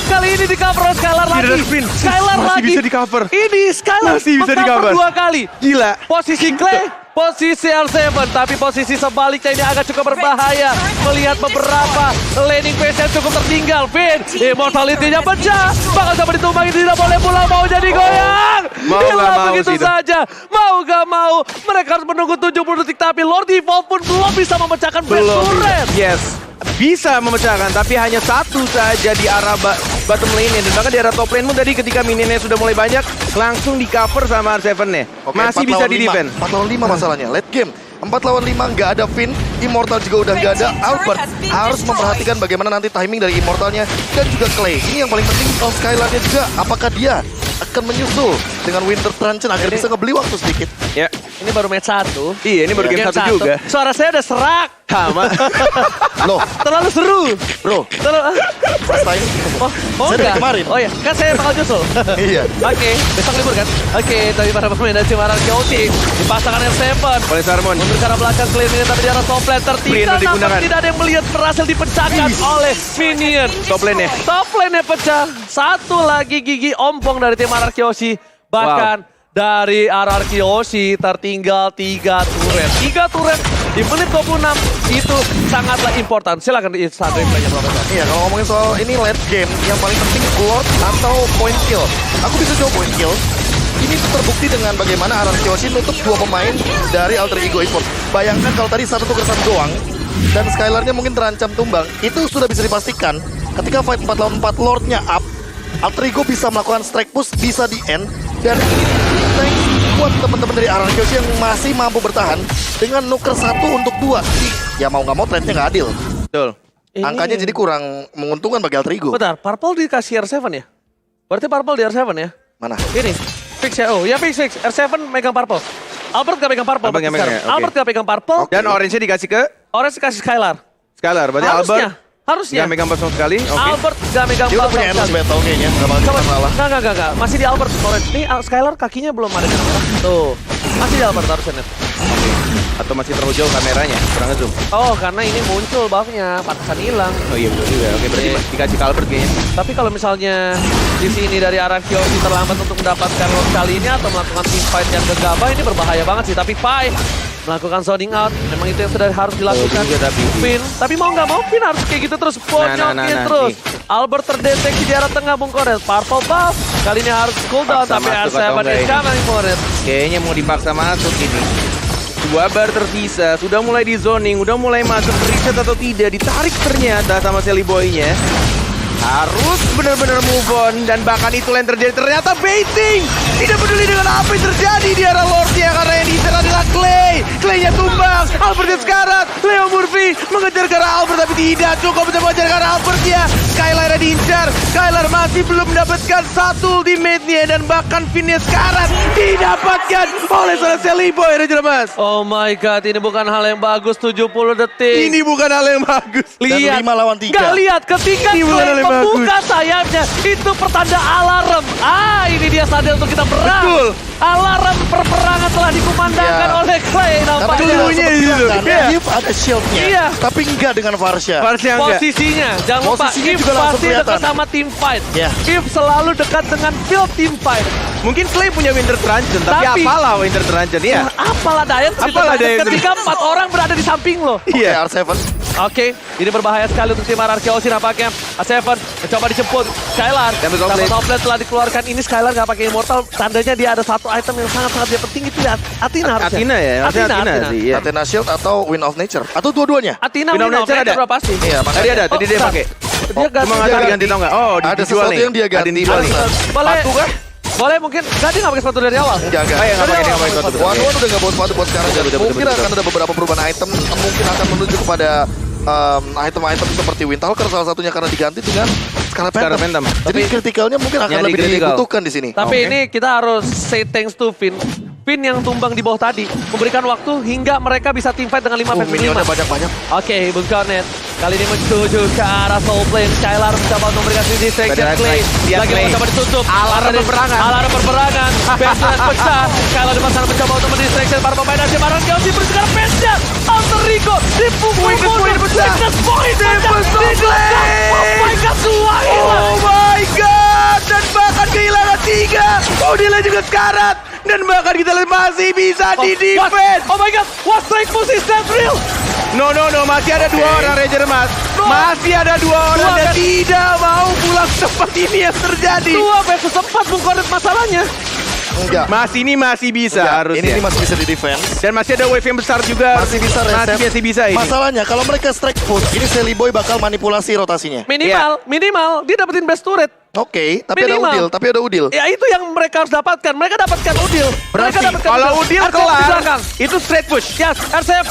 [SPEAKER 1] Kali ini di cover oleh Skylar
[SPEAKER 2] Tidak
[SPEAKER 1] lagi.
[SPEAKER 2] ada spin.
[SPEAKER 1] Skylar
[SPEAKER 2] Masih
[SPEAKER 1] lagi.
[SPEAKER 2] bisa di cover.
[SPEAKER 1] Ini Skylar
[SPEAKER 2] Masih bisa di
[SPEAKER 1] meng-cover
[SPEAKER 2] cover.
[SPEAKER 1] 2 kali.
[SPEAKER 2] Gila.
[SPEAKER 1] Posisi Clay, posisi R7, tapi posisi sebaliknya ini agak cukup berbahaya. Melihat beberapa laning phase yang cukup tertinggal. Vin, immortality-nya pecah. Bakal coba ditumbangi, tidak boleh pulang, mau jadi goyang.
[SPEAKER 2] Mau nggak
[SPEAKER 1] Hilang
[SPEAKER 2] mau
[SPEAKER 1] begitu
[SPEAKER 2] sih itu.
[SPEAKER 1] saja. Mau gak mau, mereka harus menunggu 70 detik, tapi Lord Evolve pun belum bisa memecahkan base
[SPEAKER 2] Belum.
[SPEAKER 1] turret.
[SPEAKER 2] Yes. Bisa memecahkan, tapi hanya satu saja di arah bottom lane-nya. Dan bahkan di arah top lane pun tadi ketika minionnya sudah mulai banyak, langsung di cover sama R7-nya.
[SPEAKER 3] Oke,
[SPEAKER 2] Masih
[SPEAKER 3] 4
[SPEAKER 2] bisa
[SPEAKER 3] lawan
[SPEAKER 2] di
[SPEAKER 3] 5.
[SPEAKER 2] defend.
[SPEAKER 3] 4 lawan 5 masalahnya. Late game. 4 lawan 5 nggak ada Finn, Immortal juga udah nggak ada. Albert harus memperhatikan bagaimana nanti timing dari Immortalnya dan juga Clay. Ini yang paling penting Skylarnya juga. Apakah dia akan menyusul dengan Winter Truncheon agar bisa ngebeli waktu sedikit?
[SPEAKER 2] Ya.
[SPEAKER 1] Ini baru match 1.
[SPEAKER 2] Iya, ini baru game 1 juga.
[SPEAKER 1] Suara saya udah serak.
[SPEAKER 2] Sama.
[SPEAKER 3] Loh,
[SPEAKER 1] Terlalu seru.
[SPEAKER 3] bro,
[SPEAKER 1] Terlalu...
[SPEAKER 3] first time.
[SPEAKER 1] Oh
[SPEAKER 3] Saya dari
[SPEAKER 1] enggak?
[SPEAKER 3] kemarin.
[SPEAKER 1] Oh ya, kan saya bakal nyusul.
[SPEAKER 3] Iya.
[SPEAKER 1] Oke, besok libur kan? Oke, tapi para pemain dari Cimaran County dipasangkan R7.
[SPEAKER 2] Oleh Sarmon.
[SPEAKER 1] Mundur ke arah belakang Clay Minion, tapi di arah top lane tertinggal.
[SPEAKER 2] Brino
[SPEAKER 1] Namun
[SPEAKER 2] digunakan.
[SPEAKER 1] tidak ada yang melihat berhasil dipecahkan oleh Minion.
[SPEAKER 2] Top lane-nya.
[SPEAKER 1] Top lane-nya pecah. Satu lagi gigi ompong dari tim Ararkyoshi. Bahkan dari Ararkyoshi tertinggal 3 turret. 3 turret di menit 26 itu sangatlah important. Silakan di start replaynya Profesor.
[SPEAKER 3] Iya, kalau ngomongin soal ini late game, yang paling penting Lord atau point kill. Aku bisa coba point kill. Ini terbukti dengan bagaimana Ararkyoshi nutup 2 pemain dari Alter Ego Esports. Bayangkan kalau tadi 1 tuker 1 doang, dan Skylarnya mungkin terancam tumbang. Itu sudah bisa dipastikan ketika fight 4 lawan 4 Lordnya up, Alter Ego bisa melakukan strike push, bisa di end. Dan thanks buat teman-teman dari Ararkyoshi yang masih mampu bertahan dengan nuker 1 untuk 2. Ya mau nggak mau trade-nya nggak adil.
[SPEAKER 2] Betul.
[SPEAKER 3] Angkanya jadi kurang menguntungkan bagi Alter Ego.
[SPEAKER 1] Bentar, Purple dikasih R7 ya? Berarti Purple di R7 ya?
[SPEAKER 3] Mana?
[SPEAKER 1] Ini, fix ya? Oh, ya fix. R7 megang Purple. Albert gak pegang Purple.
[SPEAKER 2] Albert nggak
[SPEAKER 1] sekarang.
[SPEAKER 2] megang, oke.
[SPEAKER 1] Albert gak pegang Purple.
[SPEAKER 2] Dan orange-nya dikasih ke
[SPEAKER 1] Orange dikasih Skylar.
[SPEAKER 2] Skylar. Berarti
[SPEAKER 1] Harusnya.
[SPEAKER 2] Albert
[SPEAKER 1] Harusnya.
[SPEAKER 2] nggak megang sama sekali. Oke.
[SPEAKER 1] Albert gak megang
[SPEAKER 3] Dia udah
[SPEAKER 1] Purple.
[SPEAKER 3] punya endless
[SPEAKER 1] sekali.
[SPEAKER 3] battle kayaknya, nggak bakal
[SPEAKER 1] Coba,
[SPEAKER 3] kita kalah.
[SPEAKER 1] enggak. Masih di Albert Orange. Nih Skylar kakinya belum ada yang merah. Tuh. Masih di Albert harusnya net.
[SPEAKER 2] Oke. Atau masih terlalu jauh kameranya, kurang ngezoom.
[SPEAKER 1] Oh, karena ini muncul buffnya, pantesan hilang.
[SPEAKER 2] Oh iya betul juga. Oke, berarti
[SPEAKER 1] Oke.
[SPEAKER 2] dikasih ke Albert kayaknya.
[SPEAKER 1] Tapi kalau misalnya di sini dari Ararkyoshi terlambat untuk mendapatkan loss kali ini atau melakukan team fight yang gegabah, ini berbahaya banget sih. Tapi Pai melakukan zoning out, memang itu yang sudah harus dilakukan.
[SPEAKER 2] juga tapi.
[SPEAKER 1] Finn, tapi mau nggak mau Finn harus kayak gitu terus, bonyokin
[SPEAKER 2] nah,
[SPEAKER 1] terus.
[SPEAKER 2] nih.
[SPEAKER 1] Albert terdeteksi di arah tengah Bung Koret. Purple buff, kali ini harus cooldown,
[SPEAKER 2] Paksa
[SPEAKER 1] tapi
[SPEAKER 2] masuk
[SPEAKER 1] R7
[SPEAKER 2] atau enggak
[SPEAKER 1] is
[SPEAKER 2] ini?
[SPEAKER 1] coming for it.
[SPEAKER 2] Kayaknya mau dipaksa masuk ini. 2 bar tersisa, sudah mulai di zoning, udah mulai masuk reset atau tidak, ditarik ternyata sama Sally Boy-nya. Harus benar-benar move on, dan bahkan itu yang terjadi ternyata baiting. Tidak peduli dengan apa yang terjadi di arah Lordnya, karena yang diserang adalah Clay. Clay-nya tumbang, Albert yang sekarat. Leo Murphy mengejar ke arah Albert, tapi tidak cukup bisa mengejar ke arah Albert-nya. Skylar diincar, Skylar masih belum mendapatkan satu ultimate-nya, dan bahkan Finn-nya sekarat didapatkan oleh seorang Sally Boy, Raja Mas.
[SPEAKER 1] Oh my god, ini bukan hal yang bagus, 70 detik.
[SPEAKER 2] Ini bukan hal yang bagus.
[SPEAKER 1] Lihat,
[SPEAKER 3] Dan 5 lawan 3.
[SPEAKER 1] Nggak lihat ketika
[SPEAKER 2] Ini bukan hal
[SPEAKER 1] Clay
[SPEAKER 2] yang
[SPEAKER 1] membuka sayapnya, itu pertanda alarm. Ini dia sadar untuk kita berang.
[SPEAKER 2] Betul.
[SPEAKER 1] Alarm perperangan telah dikumandangkan
[SPEAKER 3] Ya.
[SPEAKER 1] oleh Clay
[SPEAKER 3] Tapi
[SPEAKER 1] nampaknya.
[SPEAKER 2] Clue-nya
[SPEAKER 3] seperti
[SPEAKER 2] itu.
[SPEAKER 3] bilang kan,
[SPEAKER 2] Iya.
[SPEAKER 3] If ada shieldnya,
[SPEAKER 1] Iya.
[SPEAKER 3] tapi enggak dengan Varsha.
[SPEAKER 2] Varsha enggak.
[SPEAKER 1] Posisinya, jangan lupa,
[SPEAKER 3] Posisinya
[SPEAKER 1] If
[SPEAKER 3] juga langsung
[SPEAKER 1] pasti dekat
[SPEAKER 3] kelihatan.
[SPEAKER 1] sama team fight.
[SPEAKER 3] Ya.
[SPEAKER 1] If selalu dekat dengan field team fight.
[SPEAKER 2] Mungkin Clay punya Winter Truncheon, tapi
[SPEAKER 1] Tapi-
[SPEAKER 2] apalah Winter Truncheon ya?
[SPEAKER 1] Apalah Dayan
[SPEAKER 2] Apalah Dayan.
[SPEAKER 1] ketika 4 orang berada di samping lo.
[SPEAKER 2] Iya.
[SPEAKER 3] R7.
[SPEAKER 1] Oke, ini berbahaya sekali untuk tim Ararkyoshi nampaknya. A7 mencoba dijemput. Skylar,
[SPEAKER 2] Dapat
[SPEAKER 1] dapat
[SPEAKER 2] offlane.
[SPEAKER 1] offlane telah dikeluarkan. Ini Skylar nggak pakai immortal. Tandanya dia ada satu item yang sangat-sangat dia penting, itu ya Athena harusnya.
[SPEAKER 2] Athena ya, harusnya Athena sih. Iya.
[SPEAKER 3] Athena Shield atau Wind of Nature. Atau dua-duanya.
[SPEAKER 1] Athena
[SPEAKER 2] Win of Nature ada?
[SPEAKER 1] berapa pasti?
[SPEAKER 3] Iya,
[SPEAKER 2] Tadi ada, tadi dia
[SPEAKER 1] bentar.
[SPEAKER 2] pakai.
[SPEAKER 1] Dia ganti.
[SPEAKER 2] Cuma nggak tahu diganti tau nggak? Oh,
[SPEAKER 3] Ada
[SPEAKER 2] dijual
[SPEAKER 3] sesuatu
[SPEAKER 2] nih.
[SPEAKER 3] yang dia ganti.
[SPEAKER 2] Ada yang dijual nih.
[SPEAKER 1] Boleh,
[SPEAKER 3] Sepatu kah?
[SPEAKER 1] boleh mungkin. Ganti nggak pakai sepatu dari awal?
[SPEAKER 3] Enggak.
[SPEAKER 2] Oh iya, nggak pakai, dia nggak pakai sepatu.
[SPEAKER 3] One udah nggak bawa sepatu buat sekarang.
[SPEAKER 2] Betul,
[SPEAKER 3] Mungkin
[SPEAKER 2] betul.
[SPEAKER 3] akan ada beberapa perubahan item. Mungkin akan menuju kepada item-item seperti Windtalker salah satunya karena diganti dengan Scarlet
[SPEAKER 2] Scarlet
[SPEAKER 3] Phantom.
[SPEAKER 2] Phantom.
[SPEAKER 3] Jadi kritikalnya mungkin akan
[SPEAKER 2] Yang
[SPEAKER 3] lebih
[SPEAKER 2] di-critical.
[SPEAKER 3] dibutuhkan di sini.
[SPEAKER 1] Tapi
[SPEAKER 3] Oke.
[SPEAKER 1] ini kita harus say thanks to Finn. Finn yang tumbang di bawah tadi memberikan waktu hingga mereka bisa team fight dengan 5 versus 5.
[SPEAKER 3] minionnya banyak-banyak.
[SPEAKER 1] Oke, Bung Cornet. Kali ini menuju ke arah soul plane. Skylar mencoba untuk memberikan distraction.
[SPEAKER 2] Benar,
[SPEAKER 1] Clay
[SPEAKER 2] lihat
[SPEAKER 1] lagi
[SPEAKER 2] Clay.
[SPEAKER 1] mencoba ditutup.
[SPEAKER 2] Alarm perperangan.
[SPEAKER 1] Alarm perperangan. Baseline pecah. Skylar di sana mencoba untuk mendistraction para pemain
[SPEAKER 2] darat. Dan bahkan kita lihat masih bisa di defense.
[SPEAKER 1] Oh my god, what strike push is that real?
[SPEAKER 2] No, masih ada dua orang Ranger Mas. Masih ada dua orang dan tidak mau pulang ke tempat ini yang terjadi.
[SPEAKER 1] 2 versus 4 Bung Kodet masalahnya.
[SPEAKER 3] Enggak.
[SPEAKER 2] Masih bisa harusnya.
[SPEAKER 3] Ini masih bisa di defense.
[SPEAKER 2] Dan masih ada wave yang besar juga.
[SPEAKER 3] Masih bisa reset.
[SPEAKER 2] Masih bisa ini.
[SPEAKER 3] Masalahnya kalau mereka strike push, ini Sally Boy bakal manipulasi rotasinya.
[SPEAKER 1] Minimal dia dapetin best turret.
[SPEAKER 3] Oke, tapi
[SPEAKER 1] Minimal.
[SPEAKER 3] ada Udil.
[SPEAKER 1] Ya itu yang mereka harus dapatkan. Mereka dapatkan Udil.
[SPEAKER 2] Berarti
[SPEAKER 1] Mereka dapatkan
[SPEAKER 2] kalau Udil
[SPEAKER 1] R7 di
[SPEAKER 2] kelar,
[SPEAKER 1] belakang.
[SPEAKER 2] itu straight push.
[SPEAKER 1] Yes, R7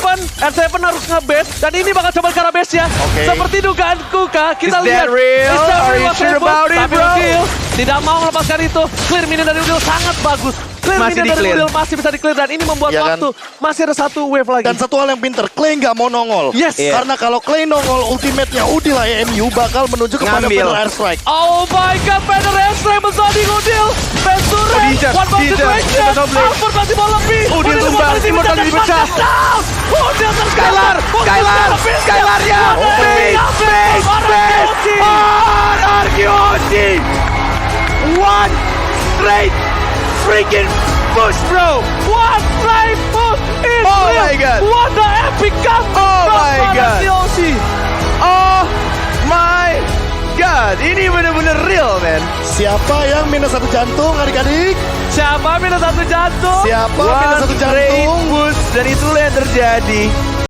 [SPEAKER 1] harus nge-base dan ini bakal coba ke arah base ya.
[SPEAKER 3] Oke.
[SPEAKER 1] Seperti dugaanku Kak, kita
[SPEAKER 2] Is
[SPEAKER 1] lihat.
[SPEAKER 2] that real?
[SPEAKER 1] Is that
[SPEAKER 2] Are you
[SPEAKER 1] real?
[SPEAKER 2] sure about it,
[SPEAKER 1] Tapi
[SPEAKER 2] bro?
[SPEAKER 1] Udil tidak mau melepaskan itu. Clear minion dari Udil sangat bagus. Clear
[SPEAKER 2] Masih
[SPEAKER 1] minion dari
[SPEAKER 2] di-clear.
[SPEAKER 1] Udil masih bisa di-clear dan ini membuat
[SPEAKER 3] Iya kan?
[SPEAKER 1] waktu. Masih ada satu wave lagi.
[SPEAKER 3] Dan satu hal yang pinter, Clay nggak mau nongol.
[SPEAKER 1] Yes.
[SPEAKER 2] Iya.
[SPEAKER 3] Karena kalau Clay nongol, ultimate-nya Udil AMU bakal menuju kepada
[SPEAKER 2] Ngambil.
[SPEAKER 3] Banner Airstrike.
[SPEAKER 1] Oh my god, Banner Airstrike bersanding Udil. Penture,
[SPEAKER 2] Dijak,
[SPEAKER 1] one ball
[SPEAKER 2] Dijak,
[SPEAKER 1] situation.
[SPEAKER 2] Dijak double.
[SPEAKER 1] Alford masih mau lebih.
[SPEAKER 2] Udil tumbang, Immortal dipecah.
[SPEAKER 1] Udil
[SPEAKER 2] Skylar ya. Base. Arkeochi. One straight freaking push, bro.
[SPEAKER 1] One straight push is
[SPEAKER 2] Oh
[SPEAKER 1] real.
[SPEAKER 2] my god.
[SPEAKER 1] What the epic comeback
[SPEAKER 2] Oh
[SPEAKER 1] from
[SPEAKER 2] my god.
[SPEAKER 1] Arkeochi.
[SPEAKER 2] Oh my god, ini bener-bener real, man.
[SPEAKER 3] Siapa yang minus 1 jantung, adik-adik?
[SPEAKER 1] Siapa minus 1 jantung?
[SPEAKER 3] Siapa minus 1
[SPEAKER 2] One straight
[SPEAKER 3] jantung?
[SPEAKER 2] push, dan itulah yang terjadi.